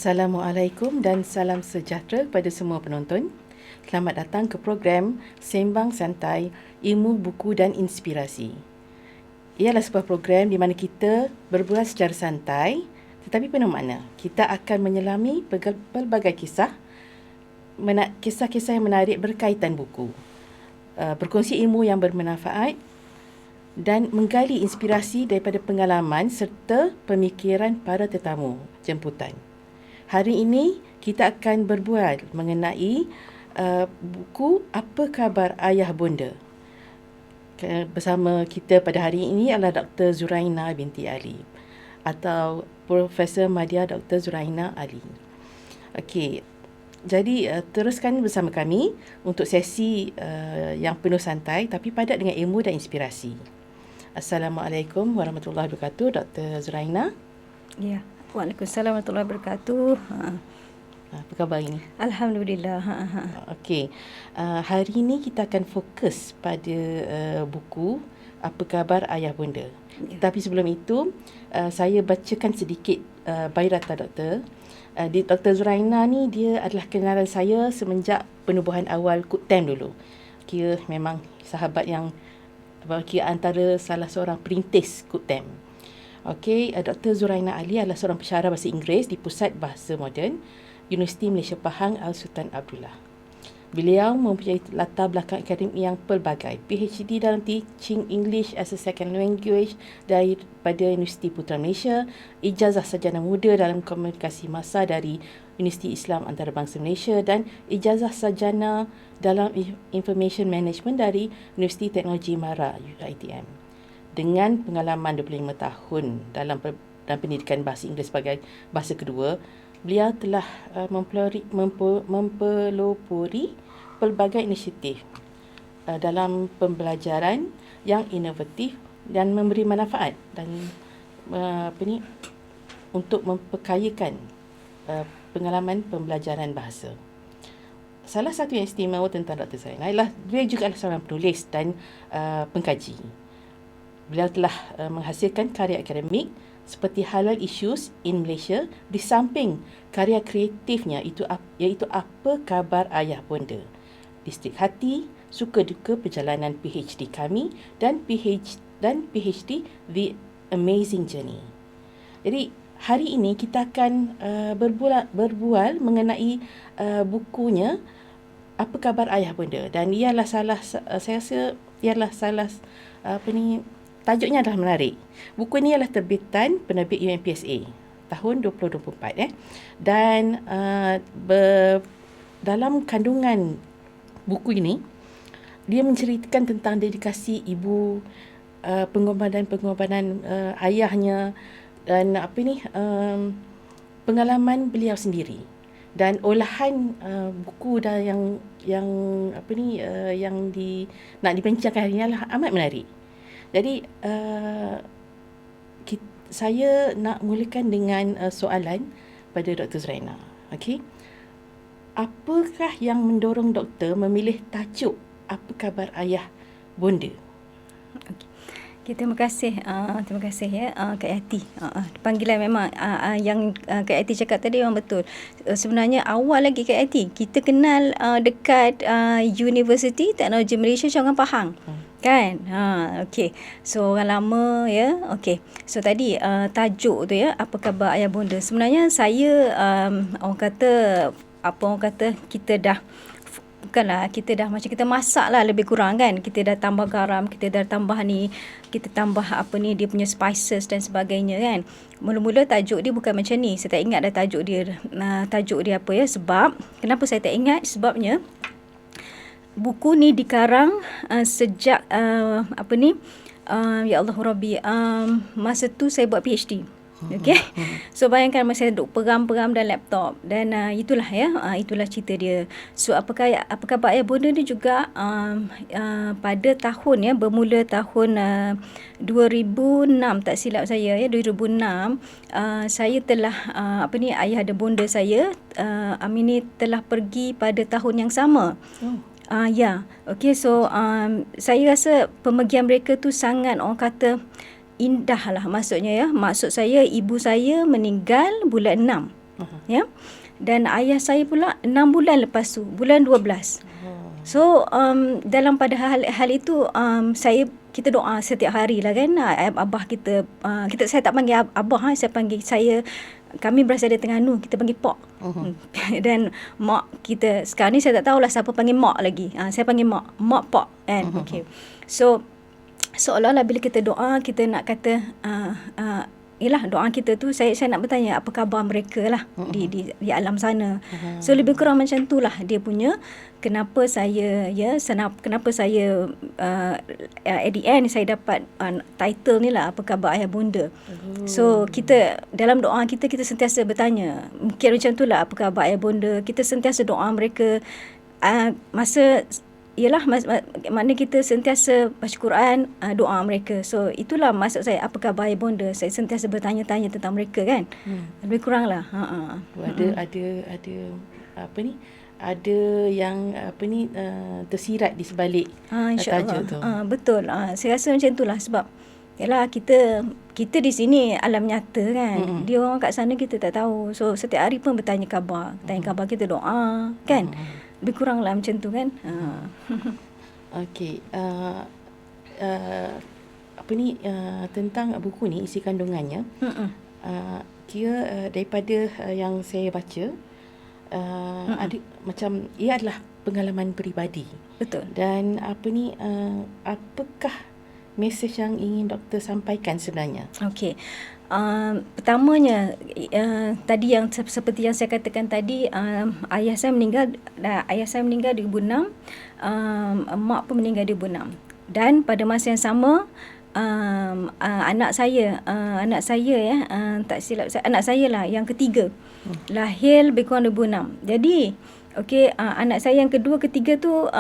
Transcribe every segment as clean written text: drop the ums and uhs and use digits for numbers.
Assalamualaikum dan salam sejahtera kepada semua penonton. Selamat datang ke program Sembang Santai, Ilmu Buku dan Inspirasi. Ialah sebuah program di mana kita berbual secara santai tetapi penuh makna. Kita akan menyelami pelbagai kisah yang menarik berkaitan buku. Berkongsi ilmu yang bermanfaat dan menggali inspirasi daripada pengalaman serta pemikiran para tetamu jemputan. Hari ini kita akan berbual mengenai buku Apa Khabar Ayah Bonda. Bersama kita pada hari ini adalah Dr. Zuraina binti Ali atau Profesor Madya Dr. Zuraina Ali. Okey, jadi teruskan bersama kami untuk sesi yang penuh santai tapi padat dengan ilmu dan inspirasi. Assalamualaikum warahmatullahi wabarakatuh, Dr. Zuraina. Ya. Waalaikumsalam warahmatullahi wabarakatuh. Apa khabar ini? Alhamdulillah. Okey. Hari ini kita akan fokus pada buku Apa Khabar Ayah Bonda. Ya. Tapi sebelum itu, saya bacakan sedikit biodata doktor. Dr. Zuraina ni dia adalah kenalan saya semenjak penubuhan awal KUTEM dulu. Kira memang sahabat yang kira antara salah seorang perintis KUTEM. Okey, Dr. Zuraina Ali adalah seorang pensyarah bahasa Inggeris di Pusat Bahasa Moden, Universiti Malaysia Pahang Al-Sultan Abdullah. Beliau mempunyai latar belakang akademik yang pelbagai. PhD dalam Teaching English as a Second Language daripada Universiti Putra Malaysia, ijazah sarjana muda dalam komunikasi massa dari Universiti Islam Antarabangsa Malaysia dan ijazah sarjana dalam Information Management dari Universiti Teknologi MARA UiTM. Dengan pengalaman 25 tahun dalam pendidikan bahasa Inggeris sebagai bahasa kedua, beliau telah mempelopori pelbagai inisiatif dalam pembelajaran yang inovatif dan memberi manfaat dan untuk memperkayakan pengalaman pembelajaran bahasa. Salah satu yang istimewa tentang Dr. Zuraina adalah beliau juga adalah seorang penulis dan pengkaji. Beliau telah menghasilkan karya akademik seperti Halal Issues in Malaysia di samping karya kreatifnya iaitu Apa Khabar Ayah Bonda, Distrik Hati, Suka Duka Perjalanan PhD Kami dan PhD The Amazing Journey. Jadi hari ini kita akan berbual mengenai bukunya Apa Khabar Ayah Bonda dan ialah saya rasa ialah salah tajuknya adalah menarik. Buku ini adalah terbitan penerbit UMPSA tahun 2024 dan dalam kandungan buku ini dia menceritakan tentang dedikasi ibu, pengorbanan ayahnya dan pengalaman beliau sendiri dan olahan buku yang nak dibincangkan hari ini adalah amat menarik. Jadi saya nak mulakan dengan soalan pada Dr. Zuraina. Okey. Apakah yang mendorong doktor memilih tajuk Apa Khabar Ayah Bonda? Okay, terima kasih ya Kak Yati. Panggilan memang yang Kak Yati cakap tadi memang betul. Sebenarnya awal lagi Kak Yati kita kenal dekat Universiti Teknologi Malaysia Cawangan Pahang. Kan? Okey. So orang lama ya. Okey. So tadi tajuk tu ya, Apa Khabar Ayah Bonda. Sebenarnya saya orang kata kita dah macam kita masak lah lebih kurang kan. Kita dah tambah garam, kita dah tambah kita tambah dia punya spices dan sebagainya kan. Mula-mula tajuk dia bukan macam ni. Saya tak ingat dah tajuk dia apa ya. Sebab kenapa saya tak ingat? Sebabnya buku ni dikarang sejak ya Allah Rabbi, masa tu saya buat PhD. Okey. So bayangkan masa saya duduk peram-peram dalam laptop dan itulah itulah cerita dia. So apa khabar Ayah Bonda ni juga pada tahun bermula tahun 2006 tak silap saya 2006 saya telah ayah ada bonda saya Amini telah pergi pada tahun yang sama. Ya, okey. So saya rasa pemergian mereka tu sangat orang kata indah lah maksudnya ya. Maksud saya ibu saya meninggal bulan 6. Ya. Dan ayah saya pula 6 bulan lepas tu, bulan 12. So dalam pada hal itu kita doa setiap hari lah kan. Abah kita, saya tak panggil abah, kami berasal dari Terengganu, kita panggil Pok. Dan mak kita sekarang ni saya tak tahulah siapa panggil mak lagi. Saya panggil mak Pok kan. Okay. So seolah-olah bila kita doa, kita nak kata yelah, doa kita tu saya nak bertanya apa khabar mereka lah di alam sana. So lebih kurang macam tu lah dia punya kenapa saya at the end saya dapat title ni lah, apa khabar ayah bunda. So kita dalam doa kita sentiasa bertanya, mungkin macam tu lah, apa khabar ayah bunda. Kita sentiasa doa mereka mana kita sentiasa baca Quran, doa mereka. So itulah maksud saya, apa khabar ayah bonda. Saya sentiasa bertanya-tanya tentang mereka kan. Lebih kurang lah. Ada yang tersirat di sebalik tajuk tu. Betul. Saya rasa macam itulah, sebab yalah, kita di sini alam nyata kan. Dia orang kat sana kita tak tahu. So setiap hari pun bertanya khabar. Tanya khabar, kita doa kan. Lebih kurang lah macam tu kan. Okey. Tentang buku ni, isi kandungannya. Kira daripada yang saya baca, ada macam ia adalah pengalaman peribadi. Betul. Dan apakah mesej yang ingin doktor sampaikan sebenarnya? Okey. Pertamanya tadi yang seperti yang saya katakan tadi, ayah saya meninggal 2006, mak pun meninggal 2006. Dan pada masa yang sama anak saya tak silap saya, anak saya lah yang ketiga lahir lebih kurang 2006. Jadi anak saya yang kedua, ketiga tu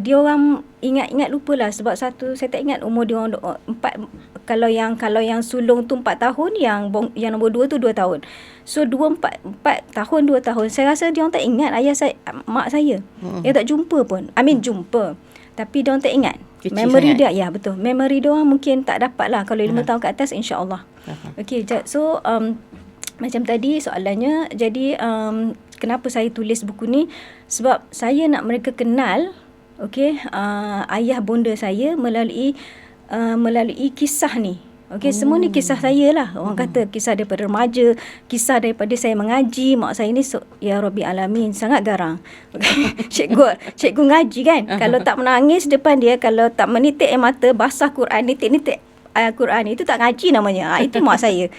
dia orang ingat lupalah, sebab satu saya tak ingat umur dia orang 4. Kalau yang sulung tu 4 tahun, yang nombor 2 tu 2 tahun. So 4 tahun 2 tahun. Saya rasa dia orang tak ingat mak saya. Dia tak jumpa pun. Jumpa. Tapi dia orang tak ingat. Kecil memory sangat. dia, ya betul. Memory dia orang mungkin tak dapat lah kalau 5 tahun ke atas, insya-Allah. Okey, so macam tadi soalannya, jadi kenapa saya tulis buku ni? Sebab saya nak mereka kenal ayah bonda saya melalui kisah ni. Semua ni kisah saya lah. Orang kata kisah daripada remaja, kisah daripada saya mengaji. Mak saya ni ya Rabbi Alamin, sangat garang. Cikgu ngaji kan. Kalau tak menangis depan dia, kalau tak menitik air mata, basah Quran, nitik-nitik Quran, itu tak ngaji namanya. Itu mak saya.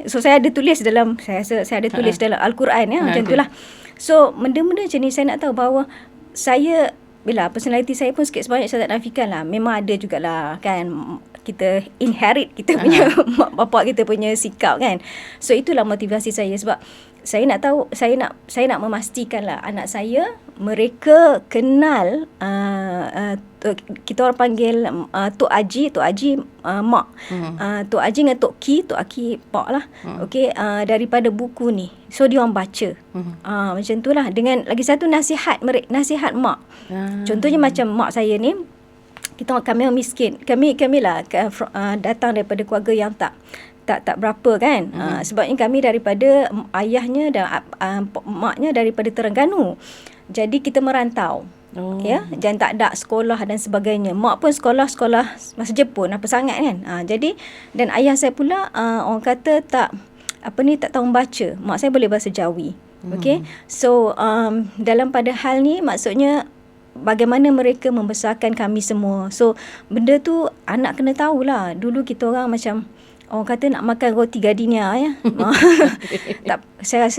So saya ada tulis dalam dalam Al-Quran macam itulah. So benda-benda macam ni saya nak tahu bahawa saya, bila personality saya pun sikit sebanyak saya tak nafikan lah. Memang ada jugalah kan, kita inherit kita punya mak bapak kita punya sikap kan. So itulah motivasi saya, sebab saya nak tahu, saya nak memastikan lah anak saya, mereka kenal kita orang panggil Tok Haji mak. Tok Haji dengan Tok Ki pak lah. Daripada buku ni. So dia orang baca. Macam tu lah. Dengan lagi satu nasihat mak. Contohnya macam mak saya ni, kami orang miskin. Kami lah datang daripada keluarga yang tak berapa kan. Sebabnya kami daripada ayahnya dan maknya daripada Terengganu. Jadi kita merantau. Dan tak ada sekolah dan sebagainya. Mak pun sekolah masa Jepun, apa sangat kan. Jadi dan ayah saya pula orang kata tak tahu membaca. Mak saya boleh bahasa Jawi. So dalam pada hal ni, maksudnya bagaimana mereka membesarkan kami semua. So benda tu anak kena tahulah. Dulu kita orang macam orang kata nak makan roti gardenia ya. Saya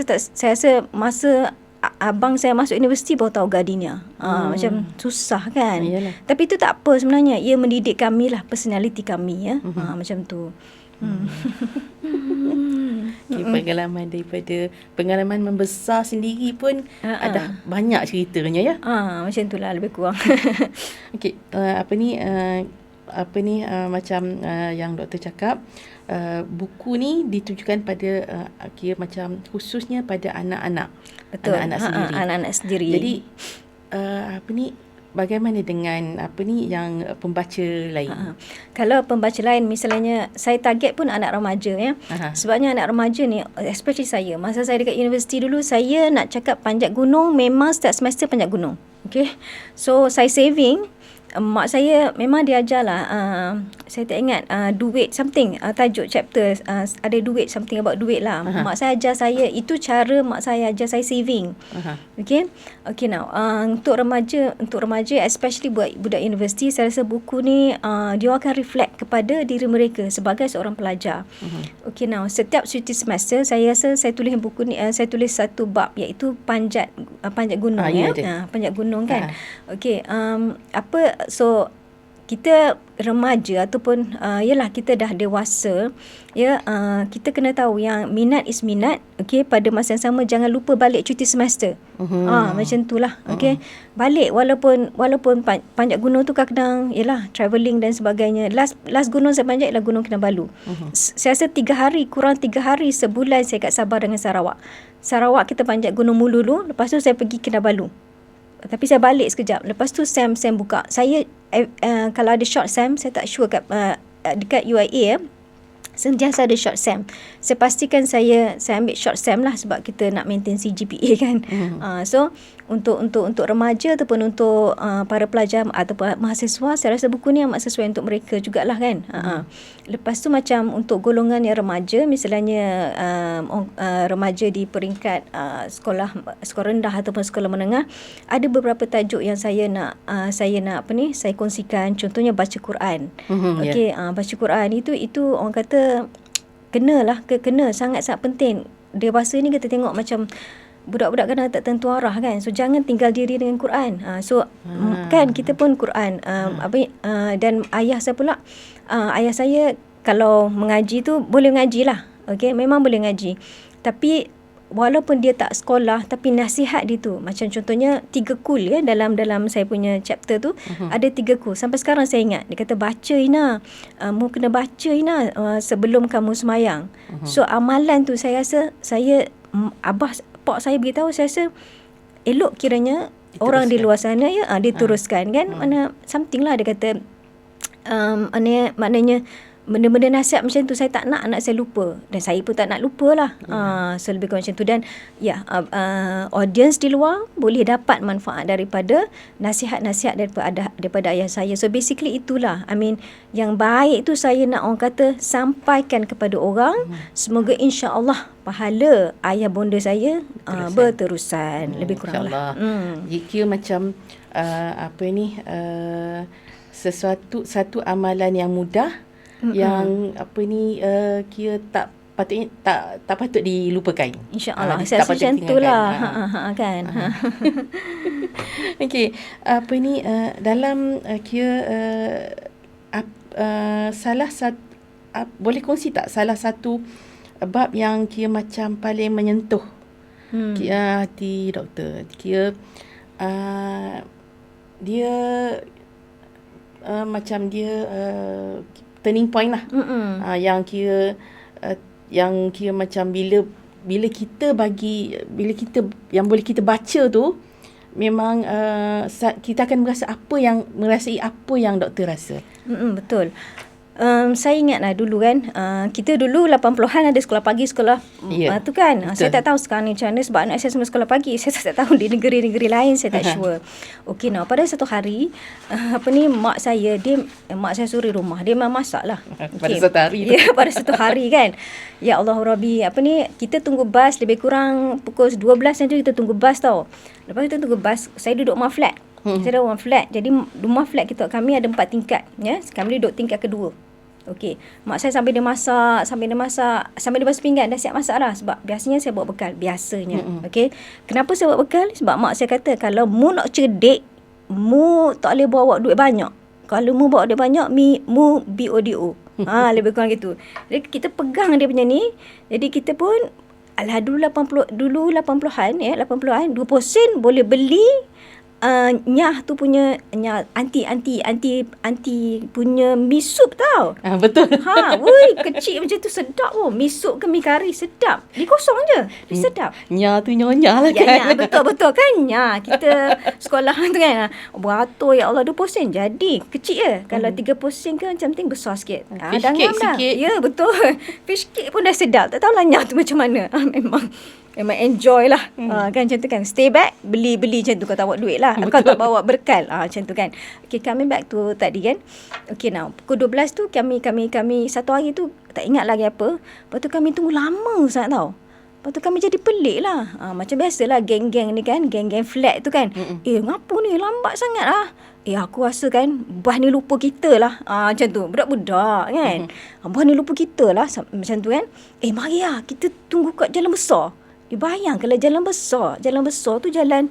rasa masa abang saya masuk universiti baru tahu gardenia. Macam susah kan. Yalah. Tapi itu tak apa sebenarnya. Ia mendidik kami lah, personality kami ya. Macam tu. Pengalaman membesar sendiri pun ada banyak ceritanya ya. Macam itulah lebih kurang. Okey, macam yang doktor cakap, buku ni ditujukan pada kira macam khususnya pada anak-anak. Betul. Anak-anak sendiri. Anak-anak sendiri. Jadi bagaimana dengan yang pembaca lain? Kalau pembaca lain, misalnya saya target pun anak remaja ya. Sebabnya anak remaja ni, especially saya, masa saya dekat universiti dulu, saya nak cakap panjat gunung, memang setiap semester panjat gunung. Okay. So saya saving. Mak saya memang dia ajarlah, saya tak ingat, duit something, tajuk chapter, ada duit, something about duit lah. Mak saya ajar saya, itu cara mak saya ajar saya saving. Okay now, untuk remaja especially buat budak universiti, saya rasa buku ni dia akan reflect kepada diri mereka sebagai seorang pelajar. Okay now, setiap cuti semester saya rasa saya tulis buku ni, saya tulis satu bab, iaitu panjat gunung. Panjat gunung kan. Okay, so kita remaja ataupun yalah kita dah dewasa ya, kita kena tahu yang minat is minat. Okey, pada masa yang sama jangan lupa balik cuti semester. Macam itulah. Okey, balik walaupun panjat gunung tu kadang yalah travelling dan sebagainya. Last gunung saya panjat ialah Gunung Kinabalu. Saya rasa 3 hari, kurang 3 hari sebulan saya kat Sabah dengan Sarawak. Sarawak kita panjat Gunung Mululu, lepas tu saya pergi Kinabalu. Tapi saya balik sekejap. Lepas tu Sam buka. Saya kalau ada short Sam, saya tak sure dekat UIA sentiasa ada short SEM. Saya pastikan saya ambil short SEM lah, sebab kita nak maintain CGPA kan. So untuk remaja ataupun untuk para pelajar ataupun mahasiswa, saya rasa buku ni amat sesuai untuk mereka jugalah kan. Lepas tu macam untuk golongan yang remaja, misalnya remaja di peringkat sekolah rendah ataupun sekolah menengah, ada beberapa tajuk yang saya nak saya kongsikan. Contohnya baca Quran. Okey, baca Quran itu orang kata kena sangat-sangat penting. Dewasa ni kita tengok macam budak-budak kadang tak tentu arah kan. So jangan tinggal diri dengan Quran. Kan kita pun Quran dan ayah saya pula, ayah saya kalau mengaji tu boleh mengaji lah. Okey, memang boleh mengaji. Tapi walaupun dia tak sekolah, tapi nasihat dia tu, macam contohnya 3 kul ya, dalam saya punya chapter tu ada 3 kul. Sampai sekarang saya ingat. Dia kata, baca Ina, mu kena baca Ina sebelum kamu semayang. So amalan tu saya rasa, pak saya beritahu, saya rasa elok kiranya diteruskan. Orang di luar sana ya diteruskan kan. Mana something lah dia kata, maknanya benda-benda nasihat macam tu saya tak nak anak saya lupa, dan saya pun tak nak lupa lah. So lebih kurang macam tu. Dan audience di luar boleh dapat manfaat daripada nasihat-nasihat daripada ayah saya. So basically itulah, yang baik tu saya nak orang kata sampaikan kepada orang. Semoga insya-Allah pahala ayah bonda saya berterusan. Lebih kurang lah. Jika macam satu amalan yang mudah, yang kira tak patut dilupakan. InsyaAllah. Saya rasa macam itulah. Kan. Okey, dalam salah satu boleh kongsi tak salah satu bab yang kira macam paling menyentuh hati doktor? Kira dia macam dia turning point lah. Yang kira macam bila kita yang boleh kita baca tu, memang kita akan merasai apa yang doktor rasa. Betul. Saya ingatlah dulu kan, kita dulu 80-an ada sekolah pagi, sekolah tu kan. Saya tak tahu sekarang ni macam mana, sebab anak saya semua sekolah pagi. Saya tak tahu di negeri-negeri lain, saya tak sure. Okey, pada satu hari mak saya suruh rumah, dia memang masak lah. Pada satu hari tu. Ya, pada satu hari kan. Ya Allah Rabbi, kita tunggu bas lebih kurang pukul 12 macam tu, kita tunggu bas tau. Lepas kita tunggu bas, saya duduk rumah flat. Saya ada rumah flat. Jadi rumah flat kami ada 4 tingkat ya. Kami duduk tingkat kedua. Okey, mak saya sambil dia basuh pinggan, dah siap masak dah. Sebab biasanya saya bawa bekal, biasanya. Okey, kenapa saya bawa bekal? Sebab mak saya kata, kalau mu nak cerdik, mu tak boleh bawa duit banyak. Kalau mu bawa duit banyak, mu BODO. Lebih kurang gitu. Jadi kita pegang dia punya ni. Jadi kita pun dulu 80-an ya, 80-an 20 sen boleh beli Nyah tu punya anti punya mi sup tau. Betul. Woi, kecil macam tu sedap pun. Mi sup ke mi kari sedap. Dia kosong je. Dia sedap. Nya tu nyonya lah kan. Ya, betul kan. Kita sekolah tu kan. Beratur, ya Allah, 20 sen. Jadi, kecil je. Kalau 30 sen ke macam tu besar sikit. Fish cake sikit. Ya, betul. Fish cake pun dah sedap. Tak tahulah nyah tu macam mana. Memang enjoy lah. Kan macam tu kan. Stay back, beli macam tu. Kau tak bawa duit lah. Kau tak bawa berkal. Macam tu kan. Okay, coming back to tadi kan. Okay, now. Pukul 12 tu kami satu hari tu tak ingat lagi apa. Lepas tu kami tunggu lama sangat tau. Lepas tu kami jadi pelik lah. Macam biasalah geng-geng ni kan. Geng-geng flat tu kan. Ngapa ni lambat sangat lah. Aku rasa kan bah ni lupa kita lah. Macam tu. Budak-budak kan. Bah ni lupa kita lah. Macam tu kan. Mari lah. Kita tunggu kat jalan besar. Bayang kalau jalan besar tu jalan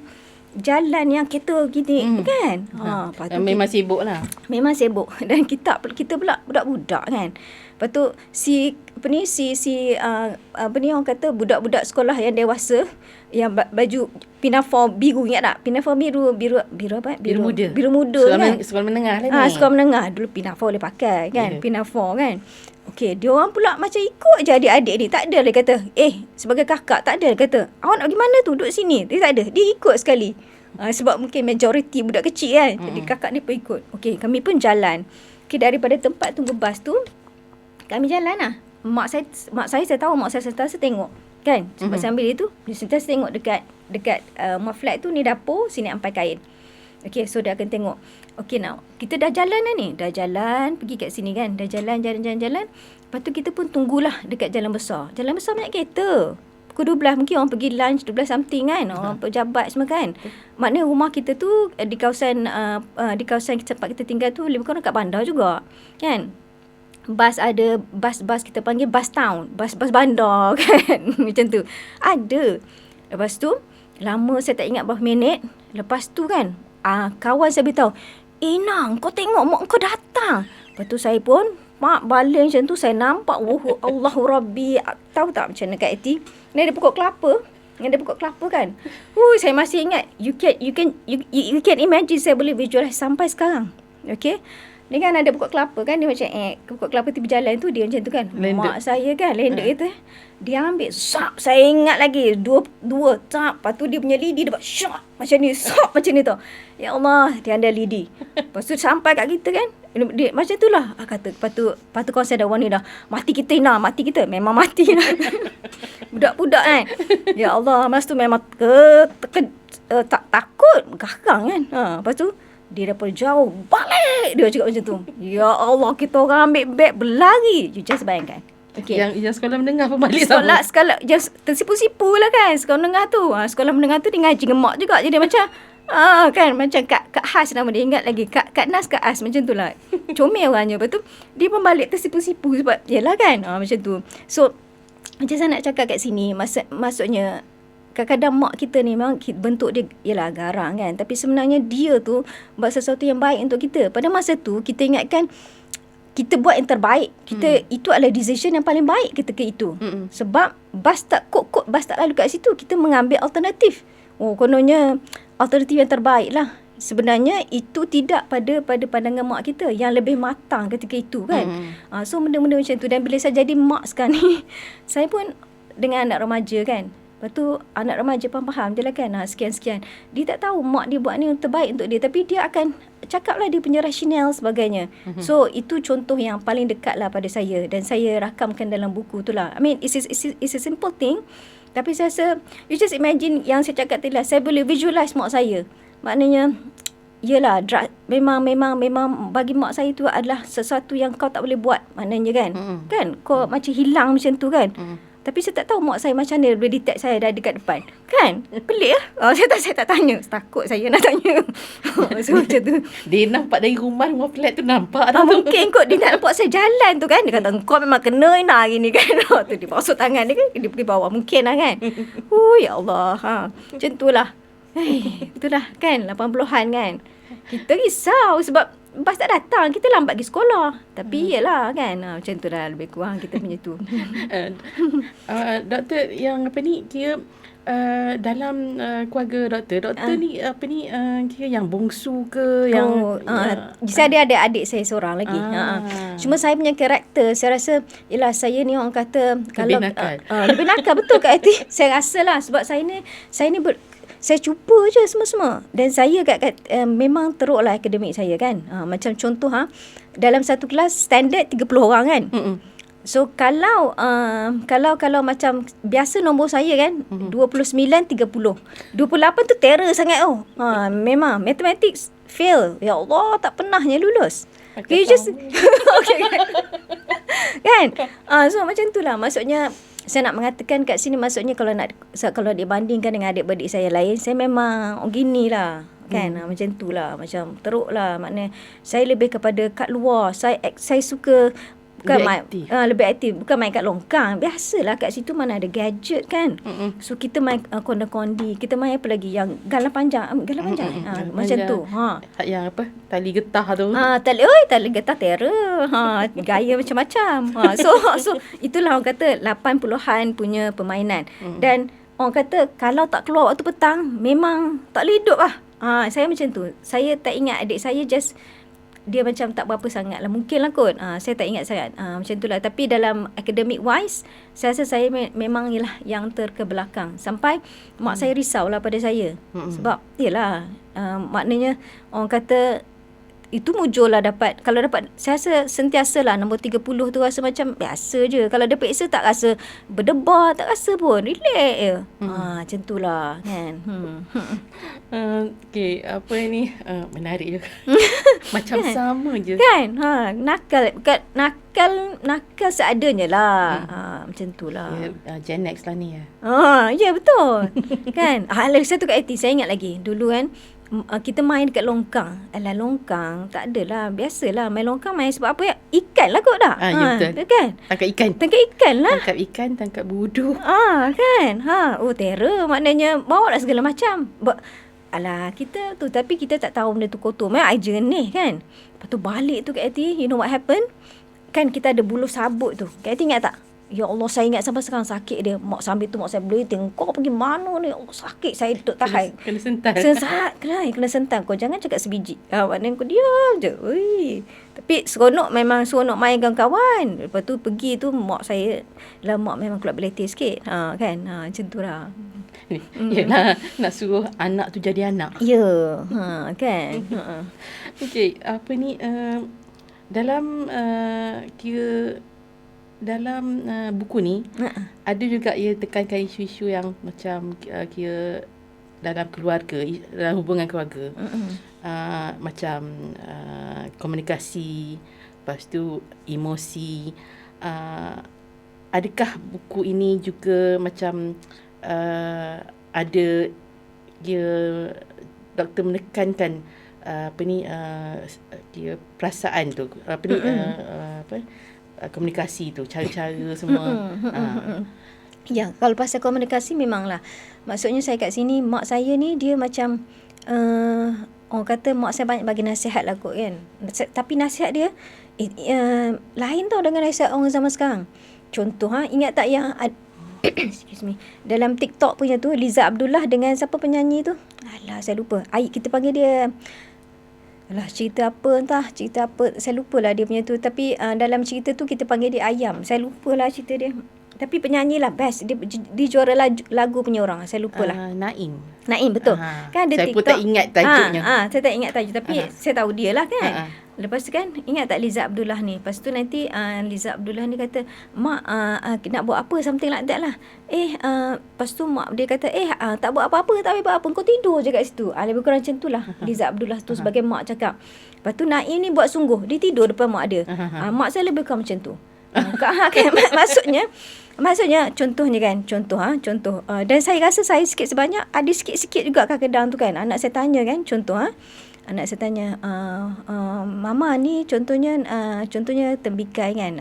yang kereta gini kan. Memang sibuk lah. Memang sibuk. Dan kita pula budak-budak kan. Lepas tu orang kata budak-budak sekolah yang dewasa yang baju pinafore biru, ingat tak? Pinafore biru apa? Biru muda kan. Sekolah menengah lah ni. Sekolah menengah dulu pinafore boleh pakai kan. Pinafore kan. Okey, dia orang pula macam ikut je adik-adik ni. Tak ada dia kata, sebagai kakak tak ada dia kata, awak nak pergi mana tu? Duduk sini. Dia tak ada. Dia ikut sekali. Sebab mungkin majoriti budak kecil kan. Jadi kakak ni pun ikut. Okey, kami pun jalan. Okey, daripada tempat tunggu bas tu, kami jalan lah. Mak saya tahu, mak saya sentiasa tengok. Kan? Sebab sambil itu, dia sentiasa tengok dekat rumah flat tu, ni dapur, sini ampai kain. Okay, so dia akan tengok. Okay, now kita dah jalan dah ni. Dah jalan, pergi kat sini kan. Dah jalan. Lepas tu kita pun tunggulah dekat jalan besar. Jalan besar banyak kereta. Pukul 12 mungkin orang pergi lunch, 12 something kan. Orang pejabat semua kan. Maknanya rumah kita tu di kawasan tempat kita tinggal tu lebih kurang kat bandar juga. Kan? Bas kita panggil bus town. Bas bandar kan. Macam tu. Ada. Lepas tu, lama saya tak ingat berapa minit. Lepas tu kan, kawan saya beritahu, Nang, kau tengok mak kau datang. Lepas tu saya pun, mak balik macam tu, saya nampak, Allahu Rabbi. Tahu tak macam mana Kak Eti? Ni ada pokok kelapa kan. Saya masih ingat. You can imagine, saya boleh visualize sampai sekarang. Okay. Ni kan ada pokok kelapa kan. Dia macam pokok kelapa tu berjalan tu, dia macam tu kan. Lendek. Mak saya kan, lendek itu. Dia ambil, saya ingat lagi. Dua, lepas tu dia punya lidi, dia buat syap macam ni, macam ni tau. Ya Allah, dia ada lidi. Lepas tu sampai kat kita kan. Dia, macam tu lah. Kata, lepas tu kawan saya dah warning dah. Mati kita. Memang mati lah. Budak-budak kan. Ya Allah, masa tu memang takut. Garang kan. Lepas tu, dia daripada jauh, balik! Dia cakap macam tu. Ya Allah, kita orang ambil beg, berlari. You just bayangkan. Okay. Yang sekolah menengah pun balik sekolah tersipu-sipu lah kan. Sekolah menengah tu. Sekolah menengah tu dia ngaji gemak juga. Jadi macam, kan, macam Kak Has nama dia. Ingat lagi. Kak Nas, Kak Has. Macam tu lah. Comel orangnya. Lepas tu, dia pun balik tersipu-sipu. Sebab, yelah kan. Macam tu. So, macam saya nak cakap kat sini, maksudnya, kadang-kadang mak kita ni memang bentuk dia ialah garang kan. Tapi sebenarnya dia tu buat sesuatu yang baik untuk kita. Pada masa tu kita ingatkan kita buat yang terbaik. Itu adalah decision yang paling baik ketika itu. Sebab bas tak lalu kat situ. Kita mengambil alternatif. Kononnya alternatif yang terbaik lah. Sebenarnya itu tidak pada pandangan mak kita yang lebih matang ketika itu kan. So benda-benda macam tu. Dan bila saya jadi mak sekarang ni, saya pun dengan anak remaja kan. Lepas tu anak remaja faham je lah kan. Sekian-sekian. Dia tak tahu mak dia buat ni yang terbaik untuk dia. Tapi dia akan cakap lah dia punya rasional sebagainya. So itu contoh yang paling dekat lah pada saya. Dan saya rakamkan dalam buku tu lah. I mean it's a simple thing. Tapi saya rasa, you just imagine yang saya cakap tadi lah. Saya boleh visualize mak saya. Maknanya, yelah, memang bagi mak saya tu adalah sesuatu yang kau tak boleh buat. Maknanya kan. Kan? Kau macam hilang macam tu kan. Tapi saya tak tahu mak saya macam mana boleh detect saya dah dekat depan. Kan? Pelik lah. Saya tak tanya. Takut saya nak tanya. So macam tu. Dia nampak dari rumah flat tu nampak. Mungkin kot dia nak nampak saya jalan tu kan. Dia kata, kau memang kena hari ni kan. Tu dia basuh tangan dia kan. Dia pergi bawah. Mungkin lah kan. Ya Allah. Macam tu lah. Itulah kan. 80-an kan. Kita risau sebab bas tak datang, kita lambat pergi sekolah. Tapi yelah kan, macam tu lah lebih kurang kita punya tu. Doktor yang apa ni kira dalam keluarga doktor ni apa ni kira yang bongsu ke yang saya ada adik saya seorang lagi. Cuma saya punya karakter, saya rasa ialah saya ni orang kata kalau lebih nakal betul Kak Ati. Saya rasa lah sebab saya ni saya cuba je semua-semua. Dan saya memang teruk lah akademik saya kan. Macam contoh dalam satu kelas standard 30 orang kan. So kalau macam biasa nombor saya kan 29 30. 28 tu terror sangat memang mathematics fail. Ya Allah, tak pernahnya lulus. You just okay kan? So macam itulah maksudnya. Saya nak mengatakan kat sini maksudnya kalau dibandingkan dengan adik-beradik saya lain, saya memang ginilah kan. Macam itulah, macam teruk lah. Maknanya saya lebih kepada kat luar. Saya suka lebih aktif. Bukan main kat longkang. Biasalah kat situ mana ada gadget kan. So kita main konda-kondi. Kita main apa lagi yang galah panjang. Macam tu. Yang apa? Tali getah tu. Tali getah terror. Gaya macam-macam. So itulah orang kata 80-an punya permainan. Dan orang kata kalau tak keluar waktu petang memang tak boleh hidup lah. Saya macam tu. Saya tak ingat adik saya just dia macam tak berapa sangat lah. Mungkin lah kot. Saya tak ingat sangat. Macam tu lah. Tapi dalam academic wise, saya rasa saya memang ialah yang terkebelakang. Sampai mak saya risau lah pada saya. Sebab, yelah, maknanya orang kata, itu mujur lah dapat. Kalau dapat, saya rasa sentiasa lah nombor 30 tu rasa macam biasa je. Kalau dia periksa tak rasa berdebar, tak rasa pun. Relax je. Macam tu lah kan. Okay, apa ni? Menarik juga. Macam kan? Sama je. Kan? Nakal seadanya lah. Macam tu lah. Gen X lah ni ya. Ya betul. Kan? Lagi satu Kak Ati, saya ingat lagi. Dulu kan, kita main dekat longkang. Alah, longkang tak adalah. Biasalah main longkang main sebab apa ya? Ikan lah kot dah. Ya betul. Kan? Tangkap ikan. Tangkap ikan lah. Tangkap ikan, tangkap budu. Kan? Terror. Maknanya bawa lah segala macam. Alah, kita tu. Tapi kita tak tahu benda tu kotor. Memang I jernih kan? Lepas tu balik tu Kak Ati. You know what happened? Kan kita ada buluh sabut tu. Kak Ati ingat tak? Ya Allah, saya ingat sampai sekarang sakit dia. Mak sambil tu mak saya beliting. Kau pergi mana ni? Oh, sakit saya duduk tahan. Kena sental. Kena sental. Kau jangan cakap sebiji. Maknanya kau diam je. Tapi seronok, memang seronok main dengan kawan. Lepas tu pergi tu mak saya. Lah mak memang keluar beletir sikit. Kan? Macam tu lah. Yelah, nak suruh anak tu jadi anak. Ya. Kan? Okey, apa ni? Dalam kira dalam buku ni ada juga ia tekankan isu-isu yang macam kira dalam keluarga, dalam hubungan keluarga. Macam komunikasi, lepas tu emosi. Adakah buku ini juga macam ada dia doktor menekankan dia perasaan tu, komunikasi tu, cara-cara semua. Ya, kalau pasal komunikasi memanglah. Maksudnya saya kat sini, mak saya ni dia macam orang kata mak saya banyak bagi nasihat lah kot kan. Tapi nasihat dia lain tau dengan nasihat orang zaman sekarang. Contoh ingat tak yang excuse me, dalam TikTok punya tu Liza Abdullah dengan siapa penyanyi tu? Alah, saya lupa. Kita panggil dia cerita apa saya lupalah dia punya tu. Tapi dalam cerita tu kita panggil dia Ayam. Saya lupalah cerita dia. Tapi penyanyi lah best. Dia juara lagu punya orang. Saya lupalah. Naim betul. Kan ada saya TikTok. Pun tak ingat tajuknya. Saya tak ingat tajuk. Tapi saya tahu dia lah kan. Lepas tu kan, ingat tak Liza Abdullah ni? Lepas tu nanti Liza Abdullah ni kata, mak nak buat apa, something like that lah. Lepas tu mak dia kata, tak buat apa-apa, tak buat apa, kau tidur je kat situ. Lebih kurang macam tu lah Liza Abdullah tu sebagai mak cakap. Lepas tu Naim ni buat sungguh, dia tidur depan mak dia. Mak saya lebih kurang macam tu. Kan, maksudnya contohnya kan, contoh dan saya rasa saya sikit sebanyak ada sikit-sikit juga kadang-kadang tu kan. Anak saya tanya kan, anak saya tanya, mama ni contohnya tembikai kan.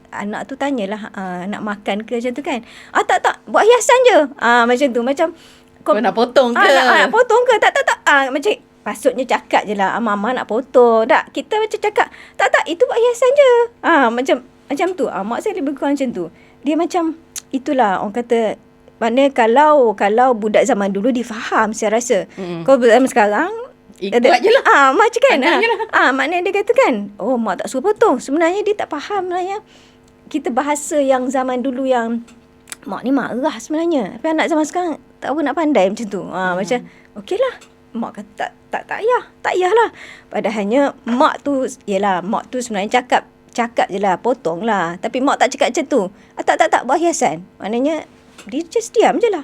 Anak tu tanyalah nak makan ke macam tu kan. Tak, buat hiasan je. Macam tu, macam kau nak potong ke? Nak potong ke? Tak. Macam Patutnya cakap je lah, Mama nak potong. Tak, kita macam cakap, tak, itu buat hiasan je. Macam tu. Mak saya lebih kurang macam tu. Dia macam, itulah orang kata, maknanya kalau budak zaman dulu dia faham, saya rasa. Kalau budak zaman sekarang, ikut je lah. Mak cakap lah. maknanya dia kata kan, oh mak tak suruh potong. Sebenarnya dia tak faham sebenarnya. Kita bahasa yang zaman dulu yang, mak ni marah sebenarnya. Tapi anak zaman sekarang, tak apa nak pandai macam tu. Macam, okey lah. Mak kata, tak payah lah. Padahalnya, mak tu sebenarnya cakap je lah, potong lah. Tapi mak tak cakap macam tu. Tak, buat hiasan. Maknanya, dia just diam je lah.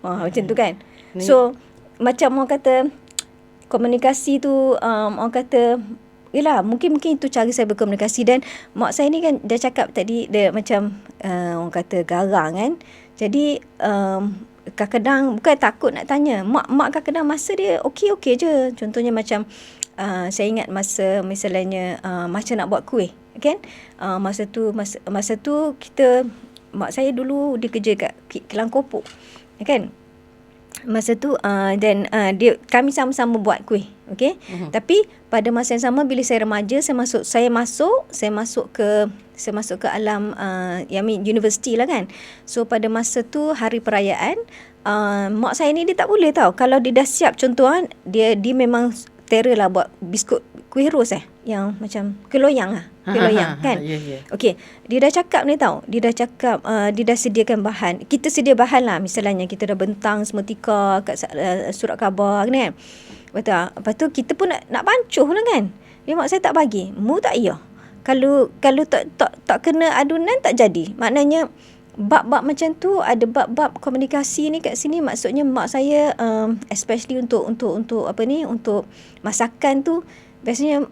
Macam tu kan. So, macam orang kata, komunikasi tu, orang kata, yelah, mungkin itu cara saya berkomunikasi. Dan mak saya ni kan, dia cakap tadi, dia macam, orang kata garang kan. Jadi, kadang-kadang bukan takut nak tanya. Mak kadang-kadang masa dia okey je. Contohnya macam saya ingat masa misalnya macam nak buat kuih, kan? Masa tu kita, mak saya dulu dia kerja kat Kelang Kopok, kan? Masa tu kami sama-sama buat kuih, okey. Tapi pada masa yang sama bila saya remaja, saya masuk ke alam universiti lah kan. So pada masa tu hari perayaan, mak saya ni dia tak boleh tahu. Kalau dia dah siap contohan, dia memang terror lah buat biskut kuih ros yang macam keloyang kan. Okey, dia dah cakap ni tahu. Dia dah sediakan bahan. Kita sedia bahan lah, misalnya kita dah bentang semua tika kat surat khabar kan. Betul. Lepas tu kita pun nak pancuh lah kan. Dia mak saya tak bagi. Mu tak iya. Kalau tak kena adunan tak jadi. Maknanya bab-bab macam tu, ada bab-bab komunikasi ni kat sini. Maksudnya mak saya especially untuk masakan tu, biasanya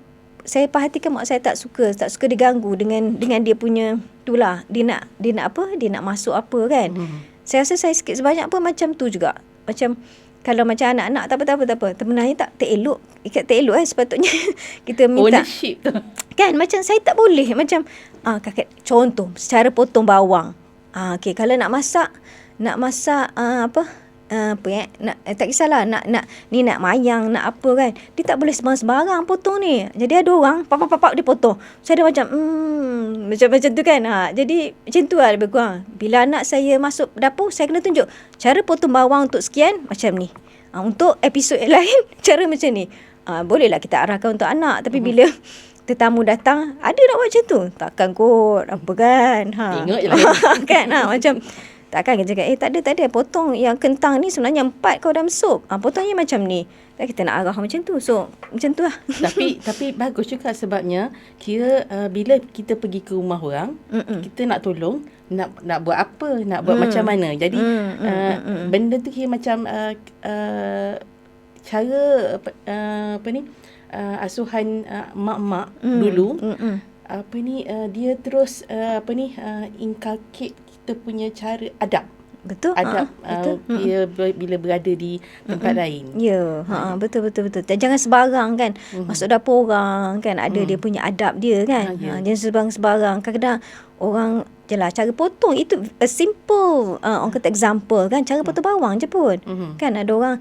saya perhatikan mak saya tak suka diganggu dengan dia punya itulah. Dia nak masuk apa kan. Saya rasa saya sikit sebanyak pun macam tu juga. Macam kalau macam anak-anak tak apa. Sebenarnya tak elok. Sepatutnya kita minta ownership tu. Kan macam saya tak boleh macam kakak contoh secara potong bawang. Okey, kalau nak masak tak kisahlah nak mayang, nak apa kan. Dia tak boleh sembarang potong ni. Jadi ada orang pap dia potong. Saya ada macam tu kan. Jadi macam tu lah lebih kurang. Bila anak saya masuk dapur, saya kena tunjuk cara potong bawang untuk sekian macam ni. Untuk episod yang lain cara macam ni. Bolehlah kita arahkan untuk anak, tapi bila tetamu datang, ada nak buat macam tu? Takkan kot, apa kan? Tengok je lah. Kan, macam, takkan kita cakap, tak ada, potong yang kentang ni sebenarnya 4 kau dalam sup. Potongnya macam ni. Tak, kita nak arah macam tu. So, macam tu lah. Tapi bagus juga sebabnya, kira bila kita pergi ke rumah orang, kita nak tolong, nak buat apa, nak buat macam mana. Jadi, benda tu kira macam cara asuhan mak-mak dulu dia terus inculcate kita punya cara adab. Betul. Adab dia bila berada di tempat lain. Ya, betul. Jangan sebarang kan. Masuk dapur orang kan, ada dia punya adab dia kan. Jangan sebarang. Kadang-kadang orang jelah cara potong itu a simple orang kata example kan, cara potong bawang je pun. Kan ada orang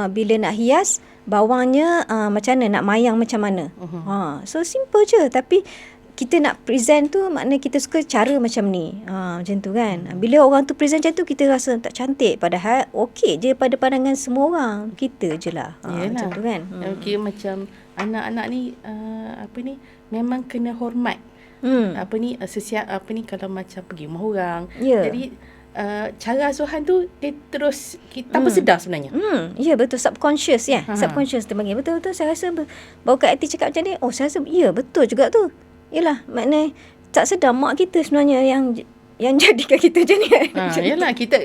bila nak hias bawangnya macam mana, nak mayang macam mana. So simple je, tapi kita nak present tu maknanya kita suka cara macam ni. Macam tu kan. Bila orang tu present macam tu, kita rasa tak cantik, padahal okey je pada pandangan semua orang. Kita je lah. Macam tu kan. Okey, macam anak-anak ni memang kena hormat. Kalau macam pergi rumah orang. Jadi cara asuhan tu dia terus kita tanpa sedar sebenarnya. Ya, betul, subconscious ya. Subconscious dia panggil. Betul saya rasa baru Kak Ati cakap macam ni, saya rasa ya betul juga tu. Yalah, maknanya tak sedar mak kita sebenarnya yang jadikan kita macam ni kan. Yalah, kita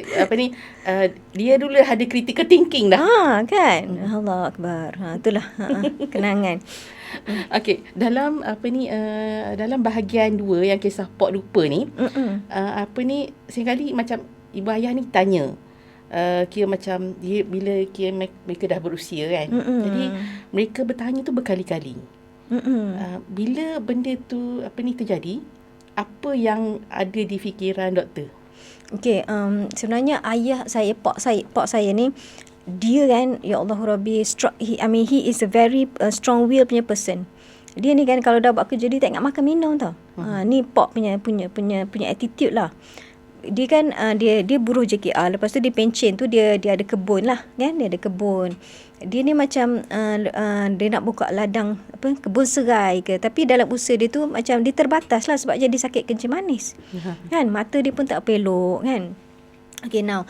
dia dulu ada critical thinking dah. Kan. Allah Akbar. Itulah kenangan. Okey, dalam dalam bahagian 2 yang kisah Pok Lupa ni, seringkali macam ibu ayah ni tanya, kira macam dia bila kira mereka dah berusia kan. Jadi mereka bertanya tu berkali-kali. Bila benda tu terjadi, apa yang ada di fikiran doktor? Okey, sebenarnya ayah saya, pak saya ni, dia kan, ya Allah Rabbi, he is a very strong will punya person. Dia ni kan kalau dah buat kerja dia tak ingat makan minum tau. Ni Pop punya attitude lah. Dia kan dia buruh JKR, lepas tu dia pencen tu dia ada kebun lah kan, dia ada kebun. Dia ni macam dia nak buka ladang kebun serai ke, tapi dalam usaha dia tu macam dia terbatas lah sebab dia sakit kencing manis. Kan mata dia pun tak pelok kan. Okay, now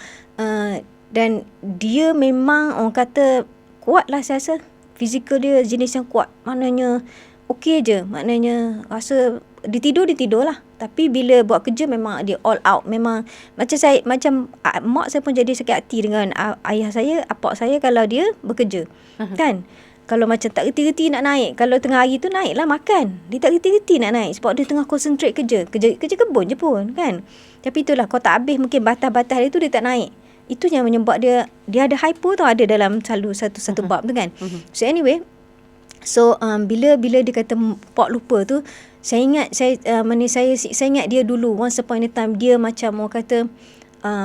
dan dia memang orang kata kuat lah, saya rasa fizikal dia jenis yang kuat, maknanya okey je, maknanya rasa dia tidur lah. Tapi bila buat kerja memang dia all out. Memang macam mak saya pun jadi sakit hati dengan ayah saya, apak saya kalau dia bekerja. Kan? Kalau macam tak reti-reti nak naik, kalau tengah hari tu naiklah makan. Dia tak reti-reti nak naik sebab dia tengah concentrate kerja kebun je pun kan. Tapi itulah, kalau tak habis mungkin batas-batas dia tu dia tak naik. Itu yang menyebabkan dia ada hypo tau, ada dalam selalu satu bab tu kan. So anyway, bila dia kata Pok lupa tu, saya ingat saya ingat dia dulu once upon a time dia macam orang kata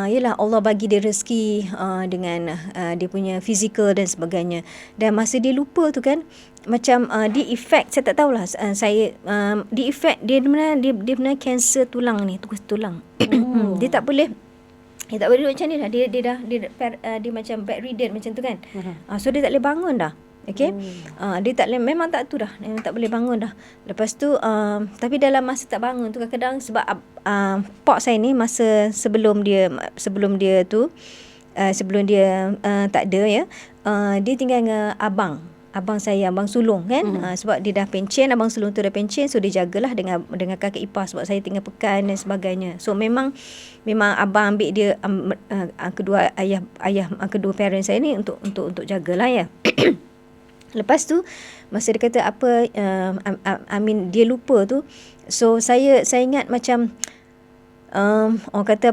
yalah Allah bagi dia rezeki dengan dia punya fizikal dan sebagainya. Dan masa dia lupa tu kan, macam dia effect, saya tak tahulah dia effect dia benar kanser tulang ni, tulang. Dia tak boleh duduk macam ni lah. Dia macam bedridden macam tu kan. So dia tak boleh bangun dah. Okay. Dia tak boleh, memang tak tu dah, memang tak boleh bangun dah. Lepas tu tapi dalam masa tak bangun tu kadang-kadang sebab Pak saya ni masa sebelum dia tak ada ya, dia tinggal dengan abang saya, abang sulung kan. Sebab dia dah pencen, abang sulung tu dah pencen, so dia jagalah dengan kakak ipar sebab saya tinggal pekan dan sebagainya. So memang abang ambil dia kedua kedua parents saya ni untuk jagalah ya. Lepas tu masa dia kata dia lupa tu, so saya ingat macam orang kata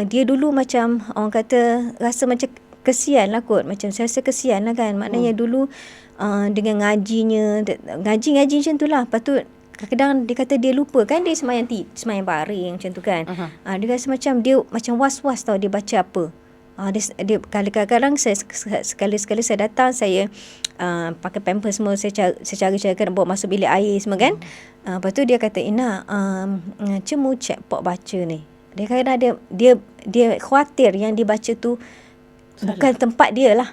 dia dulu macam orang kata rasa macam kesian lah kot, macam saya rasa kesian lah kan. Maknanya dulu dengan ngaji macam tu lah. Lepas tu kadang-kadang dia kata dia lupa kan, dia semayang baring macam tu kan. Dia rasa macam dia macam was-was tau dia baca apa. Dia kadang-kadang sekali saya datang, saya pakai pampers semua, saya cari bawa masuk bilik air semua kan. Lepas tu dia kata, Ina, cuma cek Pok baca ni. Dia kadang-kadang dia khawatir yang dia baca tu bukan tempat dia lah.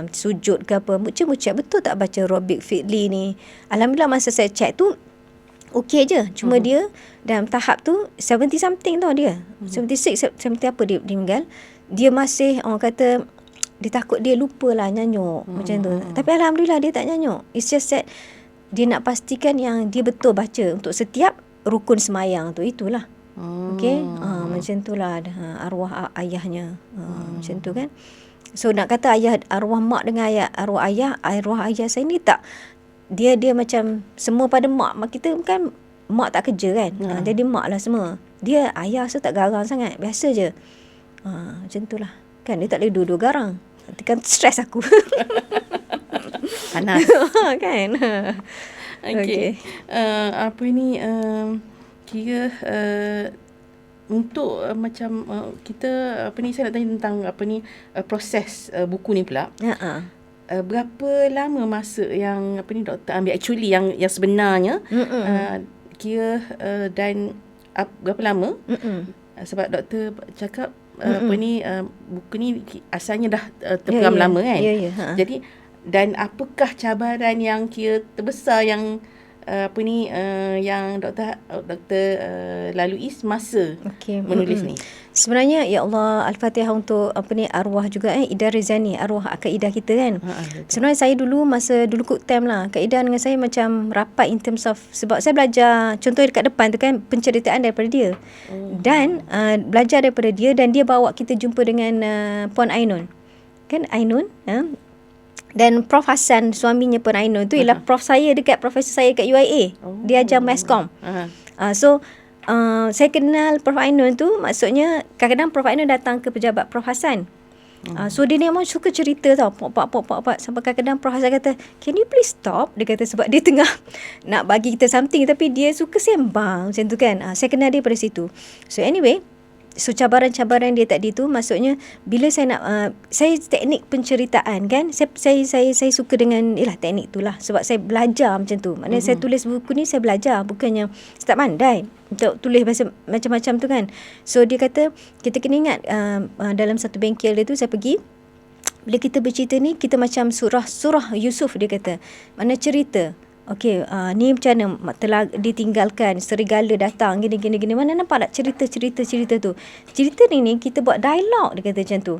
Sujud ke apa, cuma cek betul tak baca Rabiq Fi'li ni. Alhamdulillah masa saya cek tu okey je. Cuma dia dalam tahap tu 70 something tau dia. 76 70 apa dia meninggal. Dia masih orang kata dia takut dia lupa lah nyanyuk macam tu. Tapi alhamdulillah dia tak nyanyuk. It's just that dia nak pastikan yang dia betul baca untuk setiap rukun semayang tu, itulah. Okey, macam itulah arwah ayahnya. Macam tu kan. So nak kata arwah mak dengan arwah ayah saya ni tak, dia macam semua pada mak kita kan, mak tak kerja kan. Jadi mak lah semua. Dia ayah so tak garang sangat, biasa je. Macam tu lah kan, dia tak boleh dua-dua garang, nanti kan stres aku. Panas. Kan. Okay. Apa ni kira untuk macam kita saya nak tanya tentang proses buku ni pula. Berapa lama masa yang doktor ambil actually yang sebenarnya, kira dan berapa lama? Sebab doktor cakap buku ni asalnya dah terperam lama kan. Jadi dan apakah cabaran yang kira terbesar yang yang doktor lalui semasa menulis ni? Sebenarnya ya Allah, Al-Fatihah untuk arwah juga Ida Rizani, arwah Kak Ida kita kan. Sebenarnya saya dulu masa Cook Time lah, Kak Ida dengan saya macam rapat in terms of, sebab saya belajar contoh dekat depan tu kan, penceritaan daripada dia. Dan belajar daripada dia, dan dia bawa kita jumpa dengan Puan Ainun. Kan Ainun, dan Prof Hassan, suaminya Puan Ainun tu ialah prof saya dekat, profesor saya kat UIA. Dia ajar Mascom. So saya kenal Prof Ainun tu, maksudnya kadang-kadang Prof Ainun datang ke pejabat Prof Hassan. So dia ni memang suka cerita tau, pok sampai kadang-kadang Prof Hassan kata, can you please stop? Dia kata sebab dia tengah nak bagi kita something, tapi dia suka sembang macam tu kan. Saya kenal dia pada situ. So anyway, So cabaran-cabaran dia tadi tu maksudnya bila saya nak saya teknik penceritaan kan, saya suka dengan teknik tu lah, sebab saya belajar macam tu. Maknanya saya tulis buku ni saya belajar, bukannya saya tak pandai untuk tulis bahasa macam-macam tu kan. So dia kata kita kena ingat dalam satu bengkel dia tu saya pergi, bila kita bercerita ni kita macam surah Yusuf, dia kata. Mana cerita. Okey, ni macam mana telah ditinggalkan, serigala datang gini. Mana nampak tak cerita tu. Cerita ni kita buat dialog, dia kata macam tu.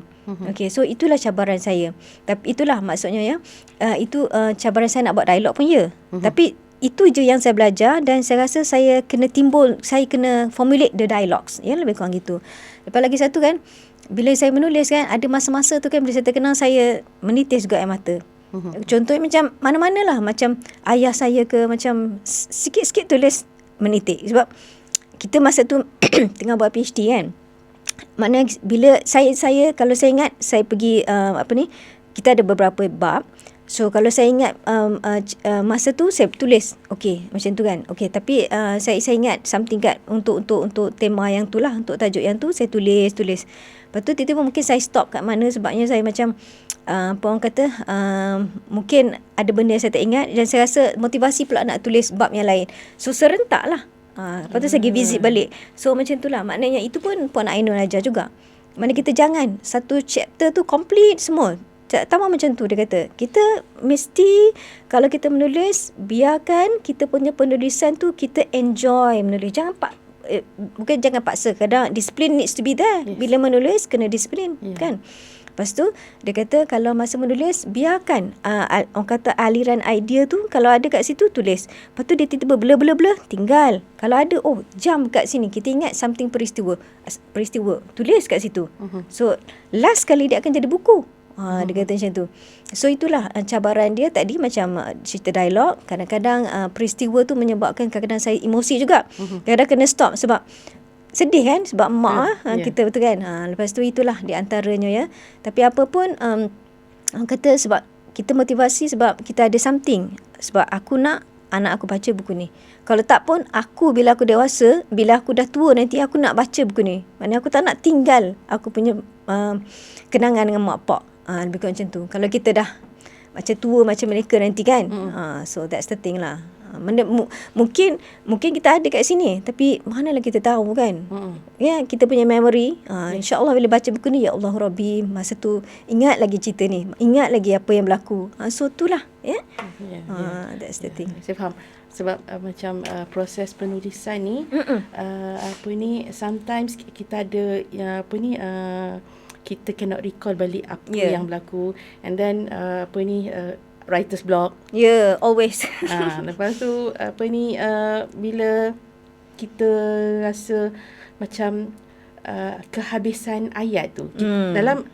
Okey, so itulah cabaran saya. Tapi itulah maksudnya ya. Itu cabaran saya nak buat dialog pun ya. Tapi itu je yang saya belajar, dan saya rasa saya kena formulate the dialogues. Ya, lebih kurang gitu. Lepas lagi satu kan, bila saya menulis kan, ada masa-masa tu kan bila saya terkenal, saya menitis juga air mata. Contohnya macam mana-mana lah, macam ayah saya ke, macam sikit-sikit tulis menitik. Sebab kita masa tu tengah buat PhD kan. Maknanya bila saya kalau saya ingat, saya pergi kita ada beberapa bab. So kalau saya ingat masa tu saya tulis, okey macam tu kan. Okey, tapi saya ingat something kat untuk tema yang tu lah, untuk tajuk yang tu saya tulis. Lepas tu tiba-tiba mungkin saya stop kat mana, sebabnya saya macam orang kata mungkin ada benda yang saya tak ingat, dan saya rasa motivasi pula nak tulis bab yang lain. So serentak lah. Lepas tu saya pergi visit balik. So macam tu lah. Maknanya itu pun Puan Ainun ajar juga. Mana kita jangan satu chapter tu complete semua. Tambah macam tu, dia kata. Kita mesti, kalau kita menulis, biarkan kita punya penulisan tu kita enjoy menulis. Bukan jangan paksa. Kadang disiplin needs to be there. Yes. Bila menulis, kena disiplin. Yeah. Kan? Lepas tu, dia kata kalau masa menulis, biarkan orang kata aliran idea tu, kalau ada kat situ, tulis. Lepas tu dia tiba-tiba blur, tinggal. Kalau ada, jump kat sini. Kita ingat something peristiwa. Tulis kat situ. So, last kali dia akan jadi buku. Dia kata macam tu. So itulah cabaran dia tadi, macam cerita dialog. Kadang-kadang peristiwa tu menyebabkan kadang-kadang saya emosi juga. Kadang-kadang kena stop sebab sedih kan, sebab mak kita betul kan. Lepas tu itulah di antaranya ya. Tapi apa pun kata sebab kita motivasi, sebab kita ada something. Sebab aku nak anak aku baca buku ni. Kalau tak pun aku, bila aku dewasa, bila aku dah tua nanti, aku nak baca buku ni. Maknanya aku tak nak tinggal aku punya kenangan dengan mak pak. Lebih kurang macam tu. Kalau kita dah macam tua macam mereka nanti kan. So that's the thing lah. Mungkin kita ada kat sini, tapi manalah kita tahu kan. Ya, kita punya memory. InsyaAllah bila baca buku ni, ya Allah Rabbi, masa tu ingat lagi cerita ni, ingat lagi apa yang berlaku. So itulah ya. That's the thing. Saya faham. Sebab macam proses penulisan ni sometimes kita ada kita cannot recall balik apa yang berlaku, and then writer's block. Always. Lepas tu bila kita rasa macam kehabisan ayat tu, dalam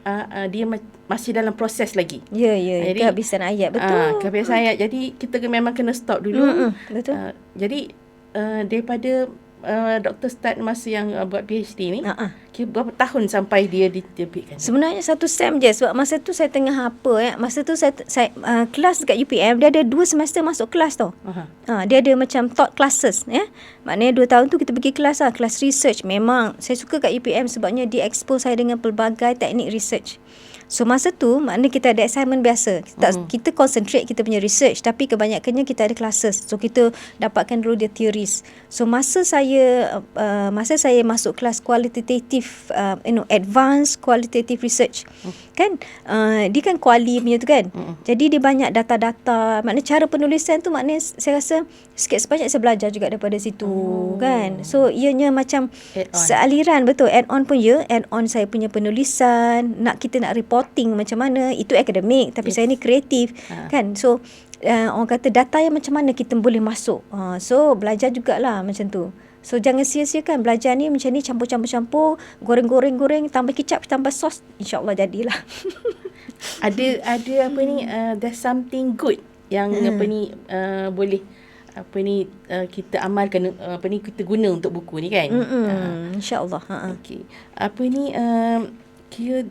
dia masih dalam proses lagi. Jadi, kehabisan ayat, betul. Kehabisan ayat. Jadi kita memang kena stop dulu. Betul. Jadi daripada doktor start masa yang buat PhD ni, berapa tahun sampai dia diterbitkan? Sebenarnya 1 sem je, sebab masa tu saya tengah masa tu saya kelas dekat UPM, dia ada 2 semester masuk kelas tau. Dia ada macam taught classes ya. Maknanya 2 tahun tu kita pergi kelas lah, kelas research. Memang saya suka kat UPM sebabnya dia expose saya dengan pelbagai teknik research. So masa tu maknanya kita ada assignment biasa. Kita concentrate kita punya research, tapi kebanyakannya kita ada classes. So kita dapatkan dulu dia theories. So masa saya masuk kelas qualitative advanced qualitative research. Kan dia kan quali punya tu kan. Jadi dia banyak data-data. Maknanya cara penulisan tu, maknanya saya rasa sikit sebanyak saya belajar juga daripada situ kan. So ianya macam sealiran, betul. Add on pun add on saya punya penulisan, kita nak reporting macam mana, itu akademik, tapi saya ni kreatif kan. So orang kata data yang macam mana kita boleh masuk. So belajar jugalah macam tu. So jangan sia-siakan belajar ni, macam ni campur-campur, goreng-goreng, tambah kicap, tambah sos, insya-Allah jadilah. ada there's something good yang boleh kita amalkan, kita guna untuk buku ni kan. InsyaAllah. Okey. Kira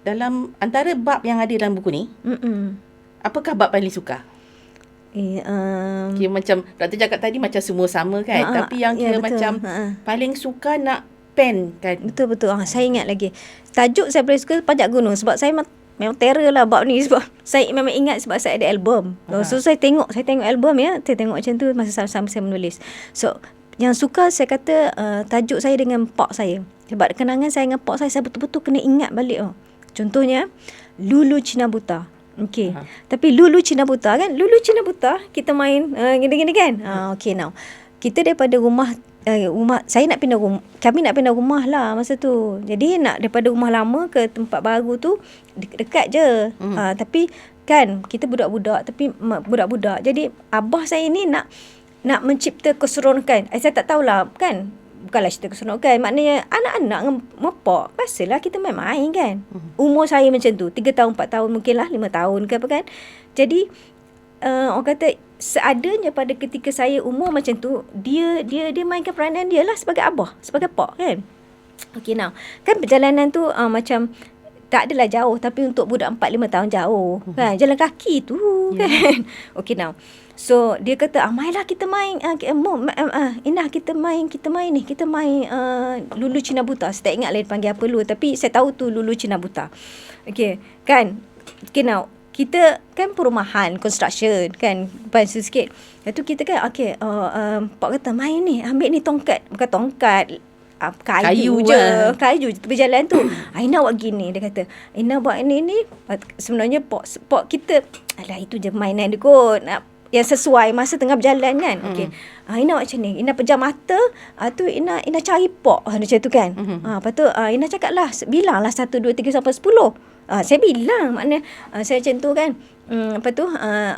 dalam antara bab yang ada dalam buku ni, apakah bab paling suka? Kira macam doktor cakap tadi macam semua sama kan. Tapi yang kira macam paling suka nak pen kan. Betul. Saya ingat lagi. Tajuk saya paling suka Panjat Gunung. Sebab saya memang terror lah bab ni. Sebab saya memang ingat sebab saya ada album. So saya tengok album ya. Saya tengok macam tu masa sama saya menulis. So yang suka saya kata tajuk saya dengan pak saya. Sebab kenangan saya dengan pak saya betul-betul kena ingat balik. Contohnya Lulu Cina Buta. Okey. Tapi Lulu Cina Buta kan, kita main gini-gini kan. Okey now. Kita daripada rumah saya nak pindah rumah, kami nak pindah rumah lah masa tu. Jadi nak daripada rumah lama ke tempat baru tu dekat je. Tapi kan kita budak-budak, jadi abah saya ni nak mencipta keseronokan. Saya tak tahulah kan. Bukanlah cerita keseronokan. Maknanya anak-anak dengan mepak, biasalah kita main-main kan. Umur saya macam tu. 3 tahun, 4 tahun mungkin lah. 5 tahun ke apa kan. Jadi, orang kata, seadanya pada ketika saya umur macam tu, dia mainkan peranan dia lah sebagai abah, sebagai pak kan. Okay now. Kan perjalanan tu macam, tak adalah jauh. Tapi untuk budak 4-5 tahun jauh. Kan? Jalan kaki tu kan. Okay now. So dia kata mainlah kita main Inah kita main ni, kita main Lulu Cina Buta. Saya tak ingat lah dia panggil apa dulu, tapi saya tahu tu Lulu Cina Buta. Okay kan. Okay now, kita kan perumahan, construction kan, bantu sikit. Lepas tu kita kan pak kata main ni, ambil ni tongkat, bukan tongkat, kayu je tepi jalan tu. Ina buat gini, dia kata Ina buat ni sebenarnya pak kita alah itu je mainan dia kot, yang sesuai masa tengah berjalan kan. Okey. Ina buat macam ni. Ina pejam mata, tu Ina cari pok macam tu kan. Lepas tu Ina cakap lah, bilang lah 1 2 3 sampai 10. Saya bilang, maknanya saya macam tu kan. Lepas tu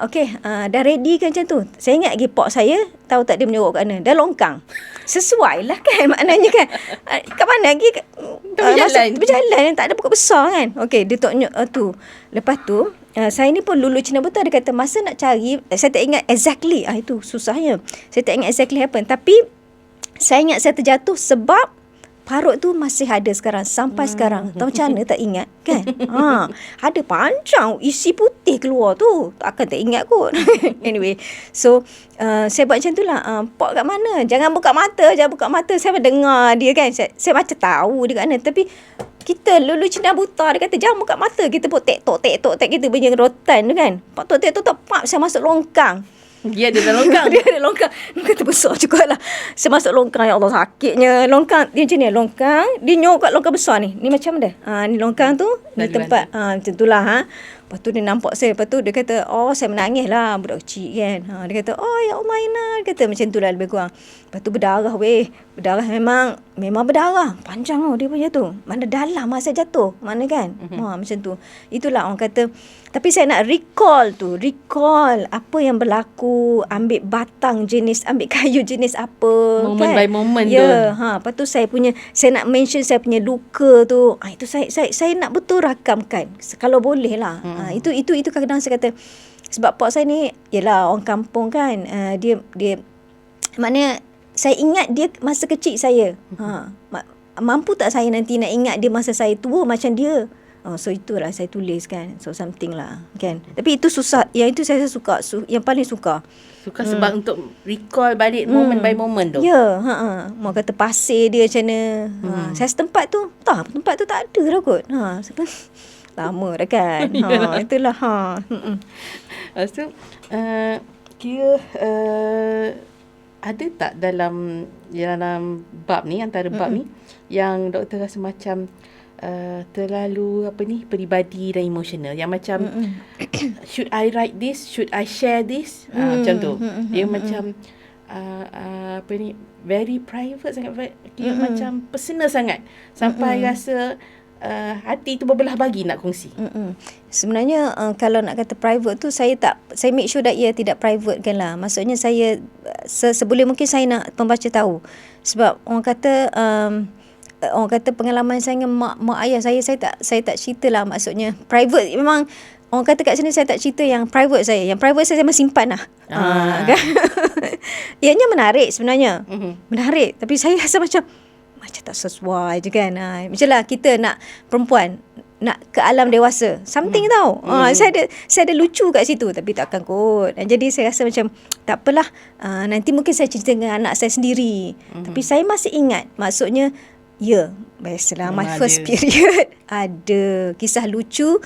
okey, dah ready kan macam tu. Saya ingat lagi pok saya, tahu tak dia menyorok kat mana? Dah longkang. Sesuai lah kan maknanya kan. Kat mana lagi? Berjalan tak ada pokok besar kan. Okey, dia tunjuk tu. Lepas tu saya ni pun Lulu Cina Buta, dia kata masa nak cari, saya tak ingat exactly. Itu susahnya. Saya tak ingat exactly apa. Tapi saya ingat saya terjatuh sebab parut tu masih ada sekarang. Sampai sekarang. Tahu macam mana tak ingat kan. Ada panjang, isi putih keluar tu. Takkan tak ingat kot. Anyway. So saya buat macam tu lah. Pak kat mana? Jangan buka mata. Saya mendengar dia kan. Saya macam tahu dia kat mana. Tapi kita Lulu Cina Buta, dia kata jangan buka mata. Kita pun tek-tok kita bunyi rotan tu kan. Pak tek-tok pak saya masuk longkang. Dia ada longkang. Dia ada longkang. Kata besar juga lah. Saya masuk longkang. Ya Allah, sakitnya. Longkang. Dia macam ni. Longkang. Dia nyorok kat longkang besar ni. Ni macam mana? Ni longkang tu. Ni tempat. Macam tu lah. Lepas tu dia nampak saya. Lepas tu dia kata, saya menangis lah. Budak kecil kan. Dia kata, ya Allah Ina. Dia kata macam tu lah lebih kurang. Lepas tu berdarah weh. Berdarah memang berdarah. Panjang dia punya tu. Mana dalam masa jatuh. Mana kan. Macam tu. Itulah orang kata. Tapi saya nak recall apa yang berlaku, ambil batang jenis, ambil kayu jenis apa. Moment kan? by moment tu. Lepas tu saya nak mention saya punya luka tu. Itu saya nak betul rakamkan. Kalau boleh lah. Itu kadang-kadang saya kata, sebab pak saya ni, yelah orang kampung kan. Dia maknanya, saya ingat dia masa kecil saya. Mampu tak saya nanti nak ingat dia masa saya tua macam dia? So itulah saya tulis kan. So something lah kan. Tapi itu susah. Yang itu saya suka. Yang paling suka. Suka sebab untuk recall balik moment by moment tu. Ya. Mau kata pasir dia macam mana. Saya setempat tu. Tempat tu tak ada lah kot. Lama dah kan. Itulah. Lepas tu kira ada tak dalam bab ni, antara bab ni yang doktor rasa macam terlalu peribadi dan emosional, yang macam should I write this, should I share this, macam tu. Dia macam very private sangat, macam personal sangat, sampai rasa hati tu berbelah bagi nak kongsi. Sebenarnya kalau nak kata private tu, saya make sure that ia tidak private kan lah. Maksudnya saya seboleh mungkin saya nak pembaca tahu. Sebab orang kata pengalaman saya dengan mak ayah saya tak cerita lah. Maksudnya private, memang orang kata kat sini saya tak cerita yang private saya. Yang private saya memang simpan lah. Kan? Ianya menarik sebenarnya. Menarik. Tapi saya rasa macam tak sesuai je kan. Macam lah kita nak perempuan nak ke alam dewasa. Something tau. Saya ada lucu kat situ tapi takkan kot. Jadi saya rasa macam tak apalah. Nanti mungkin saya cerita dengan anak saya sendiri. Tapi saya masih ingat. Maksudnya biasalah my first period ada kisah lucu.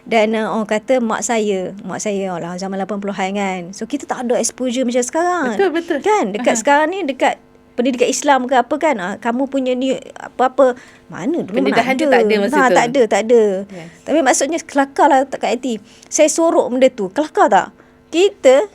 Dan orang kata mak saya lah zaman 80-an kan. So kita tak ada exposure macam sekarang. Betul. Kan dekat sekarang ni dekat pendidikan Islam ke apa kan. Kamu punya ni apa-apa. Mana dulu pendidikan mana tu tak ada masa tu. Tak ada. Yes. Tapi maksudnya kelakar lah Kak Eti. Saya sorok benda tu. Kelakar tak? Kita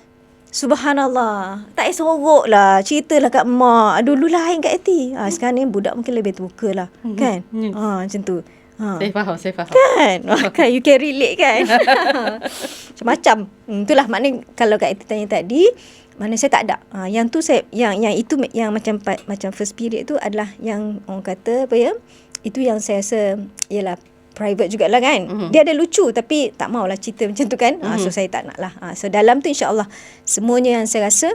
subhanallah. Tak payah sorok lah. Ceritalah kat mak. Dulu lain Kak Eti. Sekarang ni budak mungkin lebih terbuka lah. Kan? Yes. Macam tu. Saya faham. Kan? Kan you can relate kan? Macam-macam. Itulah maknanya kalau Kak Eti tanya tadi, mana saya tak ada. Yang tu saya yang itu yang macam first period tu adalah yang orang kata apa ya? Itu yang saya rasa ialah private jugalah kan. Dia ada lucu tapi tak maulah cerita macam tu kan. So saya tak nak lah. So dalam tu insya-Allah semuanya yang saya rasa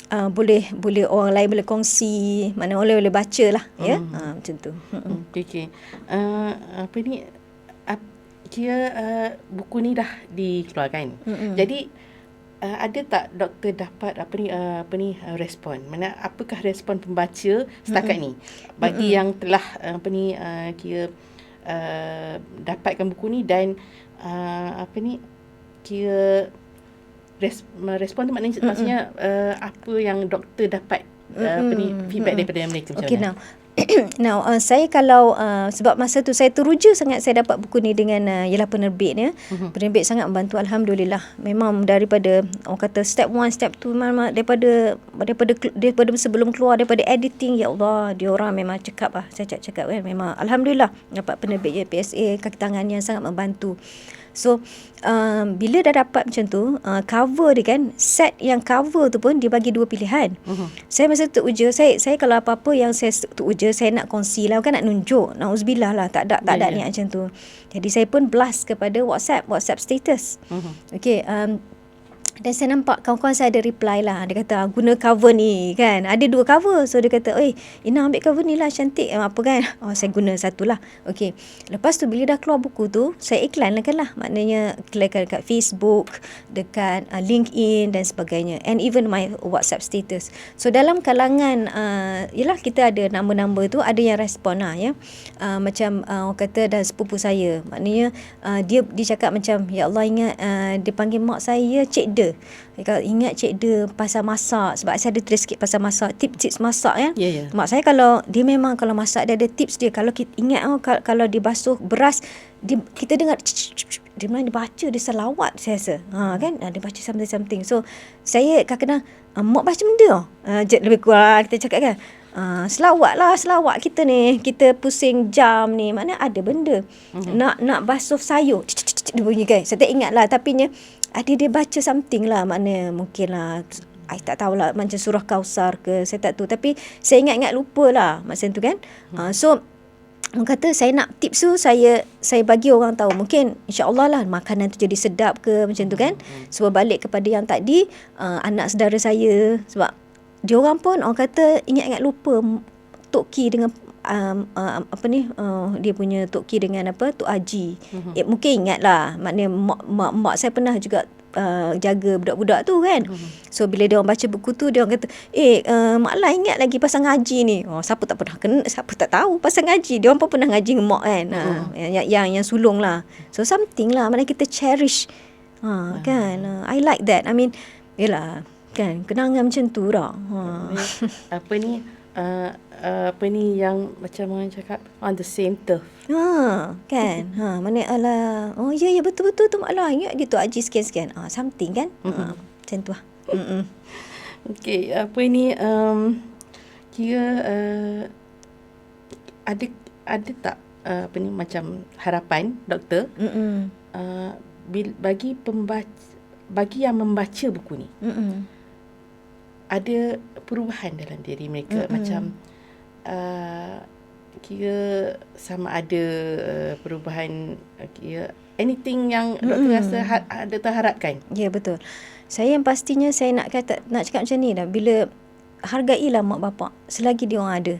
boleh orang lain boleh kongsi, mana orang boleh baca lah ya. Macam tu. Okey. Apa ni kira buku ni dah dikeluarkan. Jadi ada tak doktor dapat respon? Mana apakah respon pembaca setakat ni bagi yang telah kira dapatkan buku ni dan kira respon tu maksudnya apa yang doktor dapat feedback daripada mereka macam mana? Now saya kalau sebab masa tu saya teruja sangat saya dapat buku ni dengan ialah penerbitnya. Penerbit sangat membantu alhamdulillah. Memang daripada orang kata step 1, step 2 daripada sebelum keluar daripada editing, ya Allah, dia orang memang cakap saya cakap kan, memang alhamdulillah dapat penerbit PSA kaki tangan yang sangat membantu. So bila dah dapat macam tu, cover dia kan, set yang cover tu pun dia bagi 2 pilihan. Saya masa tu uja, saya kalau apa-apa yang saya tu uja, saya nak kongsi lah, kan nak nunjuk, nauzubillah lah, tak ada niat macam tu. Jadi saya pun blast kepada WhatsApp status. Okay, dan saya nampak kawan-kawan saya ada reply lah. Dia kata guna cover ni kan. Ada 2 cover. So dia kata, Ina ambil cover ni lah, cantik. Apa kan. Saya guna satu lah. Okay. Lepas tu bila dah keluar buku tu, saya iklankan lah. Maknanya iklankan dekat Facebook, dekat LinkedIn dan sebagainya. And even my WhatsApp status. So dalam kalangan, yelah kita ada nama-nama tu, ada yang respon lah ya. Macam orang kata dah sepupu saya. Maknanya dia cakap macam, ya Allah ingat, dia panggil mak saya Cik De. Kalau ingat Cik De pasal masak, sebab saya ada tulis sikit pasal masak, tips-tips masak ya. Mak saya kalau dia memang kalau masak dia ada tips dia. Kalau kita ingat kalau dia basuh beras, kita dengar dia memang dia baca, dia selawat saya rasa. Kan dia baca something. So saya kadang-kadang mak baca benda lebih kurang kita cakap kan. Selawat kita ni, kita pusing jam ni, mana ada benda. Nak basuh sayur dia bunyi kan. Saya tak ingat lah, tapi ada dia baca something lah, makna mungkin lah, I tak tahulah macam surah Kausar ke, saya tak tahu, tapi saya ingat lupa lah macam tu kan. So orang kata saya nak tips tu, saya bagi orang tahu, mungkin insya-Allah lah makanan tu jadi sedap ke macam tu kan. Sebab balik kepada yang tadi, anak saudara saya, sebab dia orang pun orang kata ingat lupa Tok Ki dengan dia punya Tok Ki dengan Tok Haji. Mungkin ingat lah, maknanya mak saya pernah juga jaga budak-budak tu kan. So bila dia orang baca buku tu, dia orang kata mak lah ingat lagi pasal ngaji ni. Siapa tak pernah kena, siapa tak tahu pasal ngaji. Dia orang pun pernah ngaji dengan mak kan. Yang sulung lah. So something lah, maknanya kita cherish kan. I like that. I mean, yelah kan, kenangan macam tu dah. Apa ni yang macam orang cakap on the same turf. Kan. Mana ala. Ya betul-betul tu mak lah ingat gitu Haji sekian-sekian. Something kan. Macam tu lah. Okey, apa ni kira ada tak apa ni macam harapan doktor bagi yang membaca buku ni. Ada perubahan dalam diri mereka, macam kira sama ada perubahan, kira anything yang doktor rasa doktor harapkan. Ya betul. Saya yang pastinya saya nak cakap macam ni dah, bila hargailah mak bapak selagi dia orang ada.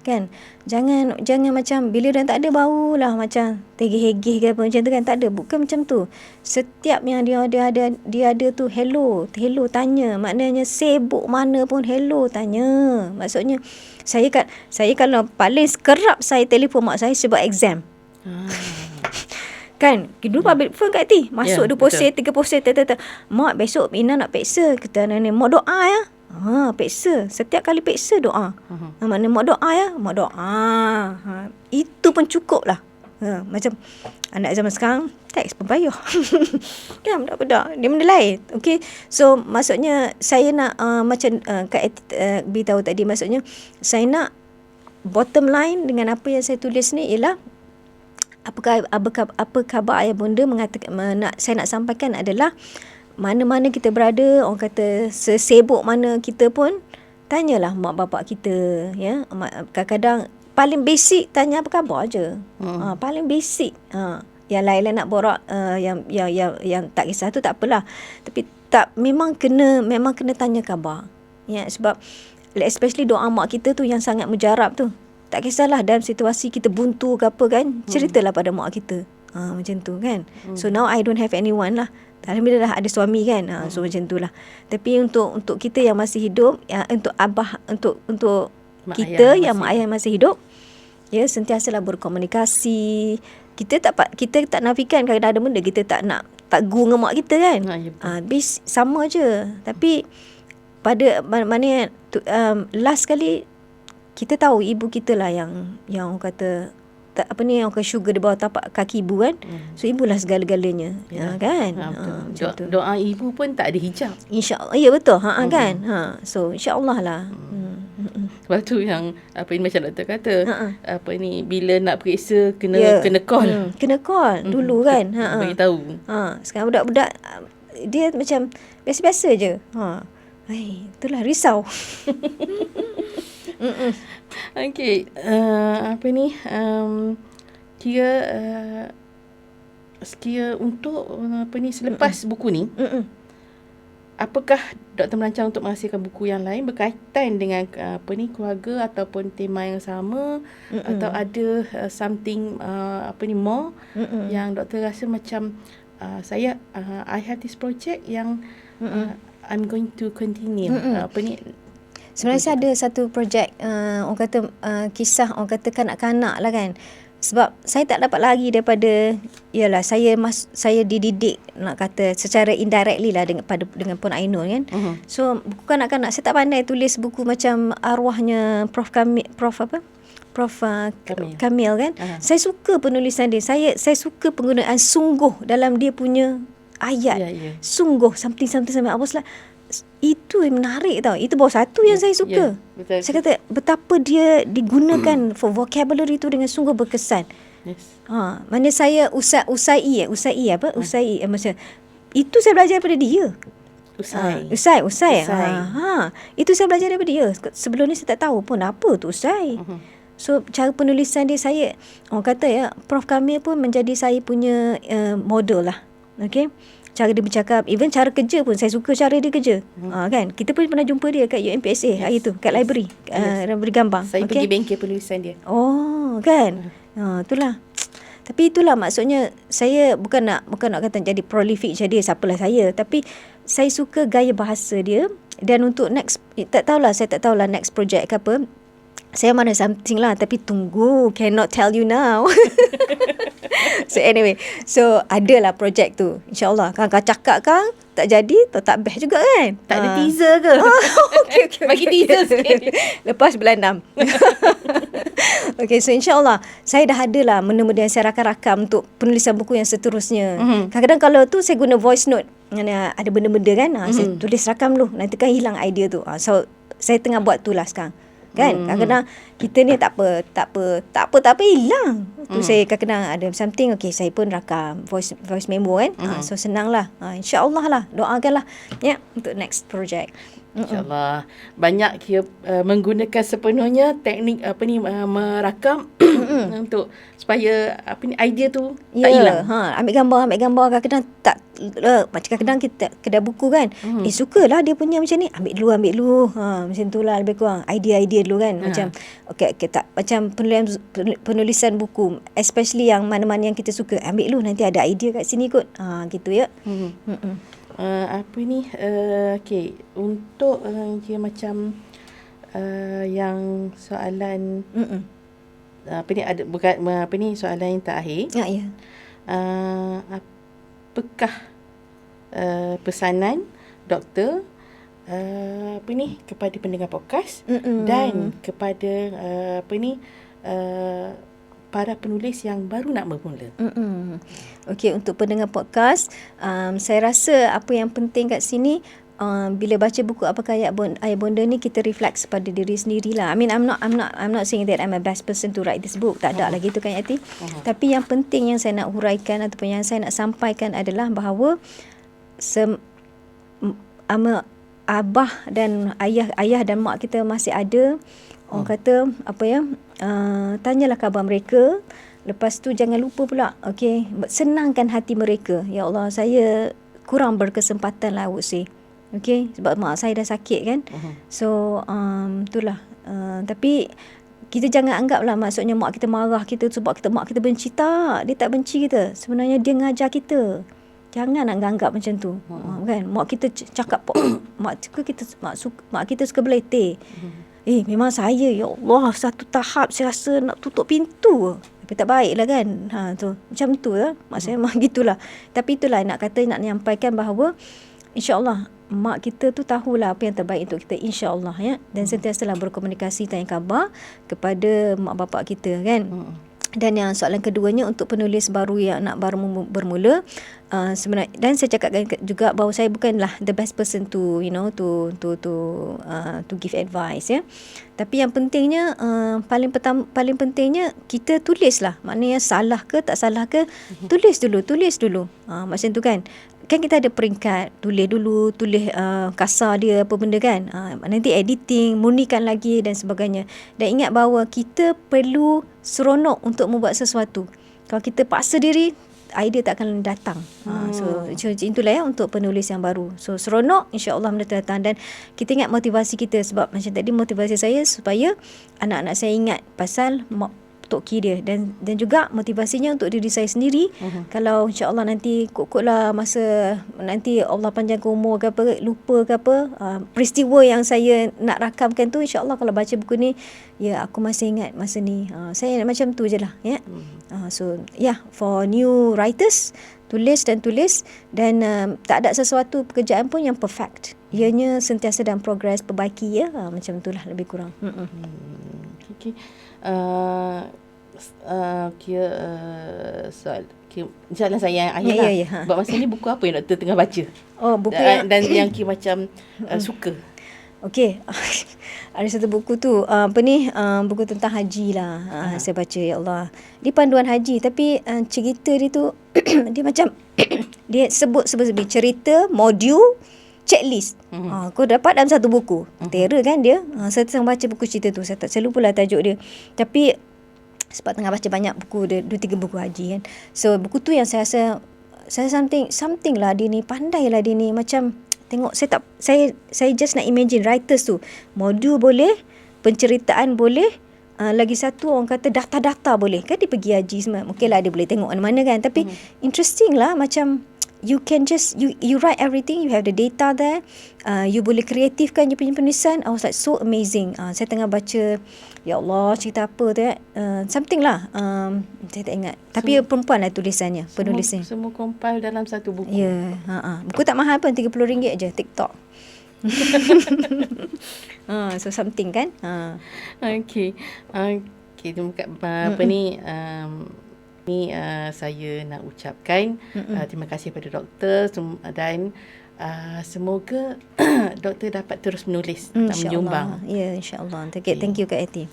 Kan? Jangan macam bila dah tak ada barulah macam tegih-hegih ke apa macam tu kan. Tak ada. Bukan macam tu. Setiap yang dia ada tu hello tanya. Maknanya sibuk mana pun hello tanya. Maksudnya saya kalau paling kerap saya telefon mak saya sebab exam. Kan dulu public phone kat hati masuk 2 posen 3 posen mak besok Ina nak peksa kata nenek mak doa ya. Peksa. Setiap kali peksa doa. Maknanya mak doa ya. Mak doa. Itu pun cukup lah. Macam anak zaman sekarang teks pun payah. Kan budak-budak. Dia benda lain. Okay. So maksudnya saya nak macam Kak beritahu tadi. Maksudnya saya nak bottom line dengan apa yang saya tulis ni ialah apa khabar ayah bunda saya nak sampaikan adalah mana-mana kita berada, orang kata sesibuk mana kita pun, tanyalah mak bapak kita, ya. Kadang-kadang paling basic tanya apa khabar je. Paling basic. Yang lain-lain nak borak yang tak kisah tu tak apalah. Tapi memang kena tanya khabar. Ya, sebab especially doa mak kita tu yang sangat mujarab tu. Tak kisahlah dalam situasi kita buntu ke apa kan, ceritalah pada mak kita. Macam tu kan. So now I don't have anyone lah. Alhamdulillah ada suami kan. So macam tu lah. Tapi untuk kita yang masih hidup, untuk abah, untuk mak kita yang mak ayah masih hidup, ya, sentiasalah berkomunikasi. Kita tak nafikan kadang-kadang ada benda kita tak gu dengan mak kita kan. Sama je. Tapi pada mana last kali kita tahu ibu kita lah yang orang kata orang kata sugar di bawah tapak kaki ibu kan. So ibulah segala-galanya. Kan. Doa ibu pun tak ada hijab. InsyaAllah. Ya betul. Kan. So insyaAllah lah. Sebab tu yang macam doktor kata, bila nak periksa kena call. Kena call dulu kan. Bagi tahu. Sekarang budak-budak dia macam biasa-biasa je. Itulah risau. Okey, kira untuk selepas buku ni, apakah doktor merancang untuk menghasilkan buku yang lain berkaitan dengan keluarga ataupun tema yang sama, atau ada something more yang doktor rasa macam I have this project yang I'm going to continue. Sebenarnya saya ada satu projek orang kata kisah orang kata kanak-kanak lah kan. Sebab saya tak dapat lari daripada saya dididik nak kata secara indirectly lah dengan Puan Ainul kan. So buku kanak-kanak saya tak pandai tulis buku macam arwahnya Prof Kamil kan. Saya suka penulisan dia. Saya suka penggunaan sungguh dalam dia punya ayat. Sungguh something apa lah. Itu yang menarik tau. Itu bahawa satu yang saya suka. Betul. Saya kata betapa dia digunakan for vocabulary tu dengan sungguh berkesan. Mana saya usai macam itu saya belajar daripada dia. Usai. Itu saya belajar daripada dia. Sebelum ni saya tak tahu pun apa tu usai. So cara penulisan dia, orang kata Prof Kamil pun menjadi saya punya model lah. Okay. Cara dia bercakap, even cara kerja pun saya suka cara dia kerja. Kan? Kita pun pernah jumpa dia kat UMPSA hari tu, kat library, library Gambang. Saya pergi bengkel penulisan dia. Kan? Itulah. Tapi itulah maksudnya saya bukan nak kata jadi prolific macam dia, siapalah saya, tapi saya suka gaya bahasa dia. Dan untuk next, saya tak tahulah next project ke apa. Saya mana something lah, tapi tunggu, cannot tell you now. So anyway, adalah projek tu. InsyaAllah. Kang cakap tak jadi, tak best juga kan. Tak ada teaser ke? Okay. Bagi teaser sikit. Lepas bulan 6. Okay, so insyaAllah saya dah ada lah benda-benda yang saya rakam-rakam untuk penulisan buku yang seterusnya. Kadang-kadang kalau tu saya guna voice note. Ada benda-benda kan, saya tulis rakam dulu. Nanti kan hilang idea tu. So saya tengah buat tu lah sekarang. Kan? Kadang-kadang kita ni tak apa hilang. Tu saya kadang-kadang ada something, okay, saya pun rakam voice memo kan. So senang lah. InsyaAllah lah, doakanlah untuk next project. InsyaAllah. Banyak kita menggunakan sepenuhnya teknik merakam untuk supaya idea tu tak hilang. Ambil gambar kadang-kadang tak macam kadang-kadang kita kedai buku kan. Sukalah dia punya macam ni. Ambil dulu. Macam tu lah lebih kurang. Idea dulu kan. Macam tak macam penulisan buku, especially yang mana-mana yang kita suka. Ambil dulu, nanti ada idea kat sini kot. Gitu ya. Okay, untuk dia macam yang soalan ada bukan soalan yang terakhir. Ya. Apakah pesanan doktor kepada pendengar podcast dan kepada para penulis yang baru nak bermula? Okey, untuk pendengar podcast, saya rasa apa yang penting kat sini, bila baca buku Apakah Ayah Bonda ni, kita reflect pada diri sendirilah. I mean, I'm not saying that I'm a best person to write this book. Tak ada lah gitu kan, Yati. Tapi yang penting yang saya nak huraikan ataupun yang saya nak sampaikan adalah bahawa abah dan ayah dan mak kita masih ada. Orang kata tanyalah khabar mereka. Lepas tu jangan lupa pula, okey, senangkan hati mereka. Ya Allah, saya kurang berkesempatan lah, I would say. Okey, sebab mak saya dah sakit kan. So itulah. Tapi kita jangan anggap lah maksudnya mak kita marah kita sebab mak kita benci. Tak, dia tak benci kita. Sebenarnya dia ngajar kita. Jangan nak anggap macam tu. Kan, mak kita cakap mak kita suka beletih. Memang saya, ya Allah, satu tahap saya rasa nak tutup pintu. Tapi tak baik lah kan. Macam tu lah. Mak saya memang gitulah. Tapi itulah nak nyampaikan bahawa insya-Allah mak kita tu tahulah apa yang terbaik untuk kita, insya-Allah ya. Dan sentiasalah berkomunikasi, tanya khabar kepada mak bapak kita kan. Dan yang soalan keduanya untuk penulis baru yang nak baru bermula, sebenarnya, dan saya cakapkan juga bahawa saya bukanlah the best person to to give advice ya. Tapi yang pentingnya paling pentingnya kita tulislah. Maknanya salah ke tak salah ke, tulis dulu. Macam tu kan. Kan kita ada peringkat, tulis kasar dia apa benda kan. Nanti editing, murnikan lagi dan sebagainya. Dan ingat bahawa kita perlu seronok untuk membuat sesuatu. Kalau kita paksa diri, idea tak akan datang. So itulah ya untuk penulis yang baru. So seronok, insya-Allah benda datang. Dan kita ingat motivasi kita, sebab macam tadi motivasi saya supaya anak-anak saya ingat pasal Tok Ki dia, dan juga motivasinya untuk diri saya sendiri. Kalau insya-Allah nanti koklah masa nanti Allah panjangkan umur ke apa, lupa ke apa, peristiwa yang saya nak rakamkan tu, insya-Allah kalau baca buku ni, ya aku masih ingat masa ni. Saya macam tu je lah ya. So for new writers, tulis dan tak ada sesuatu pekerjaan pun yang perfect. Ianya sentiasa dalam progress, perbaiki ya. Macam itulah lebih kurang. Okay. Soalan saya ayah lah. Sebab masa ni buku apa yang doktor tengah baca? Buku dan yang macam suka. Okey. Ada satu buku tu buku tentang haji lah. Saya baca, ya Allah. Dia panduan haji, tapi cerita dia tu dia macam dia sebut cerita, modul, checklist. Kau dapat dalam satu buku. Terror kan dia. Saya tengah baca buku cerita tu. Saya lupa lah tajuk dia. Tapi sebab tengah baca banyak buku, 2-3 buku haji kan. So buku tu yang saya rasa something lah dia ni, pandai lah dia ni. Macam tengok, saya just nak imagine writers tu. Modul boleh, penceritaan boleh, lagi satu orang kata data-data boleh. Kan dia pergi haji semua. Mungkin lah dia boleh tengok mana-mana kan. Tapi interesting lah, macam you can just you write everything, you have the data there, you boleh kreatifkan you punya penulisan. I was like so amazing. Saya tengah baca, ya Allah, cerita apa tu something lah, saya tak ingat. Tapi perempuan lah tulisannya, penulisnya. Semua compile dalam satu buku. Ya, buku tak mahal pun, RM30 je, TikTok. So something kan. Okay, saya nak ucapkan terima kasih kepada doktor dan semoga doktor dapat terus menulis dan menyumbang. Ya, insya-Allah. Thank you Kak Eti.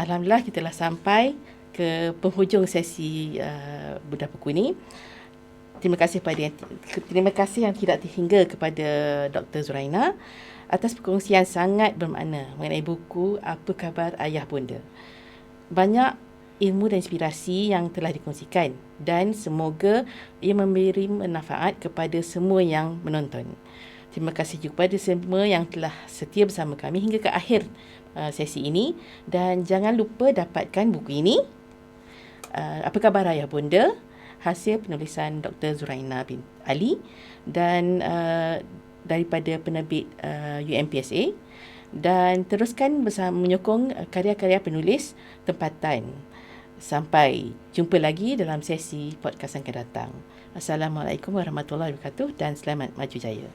Alhamdulillah kita telah sampai ke penghujung sesi Bedah Buku ni. Terima kasih yang tidak terhingga kepada Dr. Zuraina atas perkongsian sangat bermakna mengenai buku Apa Khabar Ayah Bonda. Banyak ilmu dan inspirasi yang telah dikongsikan dan semoga ia memberi manfaat kepada semua yang menonton. Terima kasih juga kepada semua yang telah setia bersama kami hingga ke akhir sesi ini, dan jangan lupa dapatkan buku ini, Apa Khabar Ayah Bonda, hasil penulisan Dr. Zuraina bin Ali dan daripada penerbit UMPSA, dan teruskan bersama menyokong karya-karya penulis tempatan. Sampai jumpa lagi dalam sesi podcast yang akan datang. Assalamualaikum warahmatullahi wabarakatuh dan selamat maju jaya.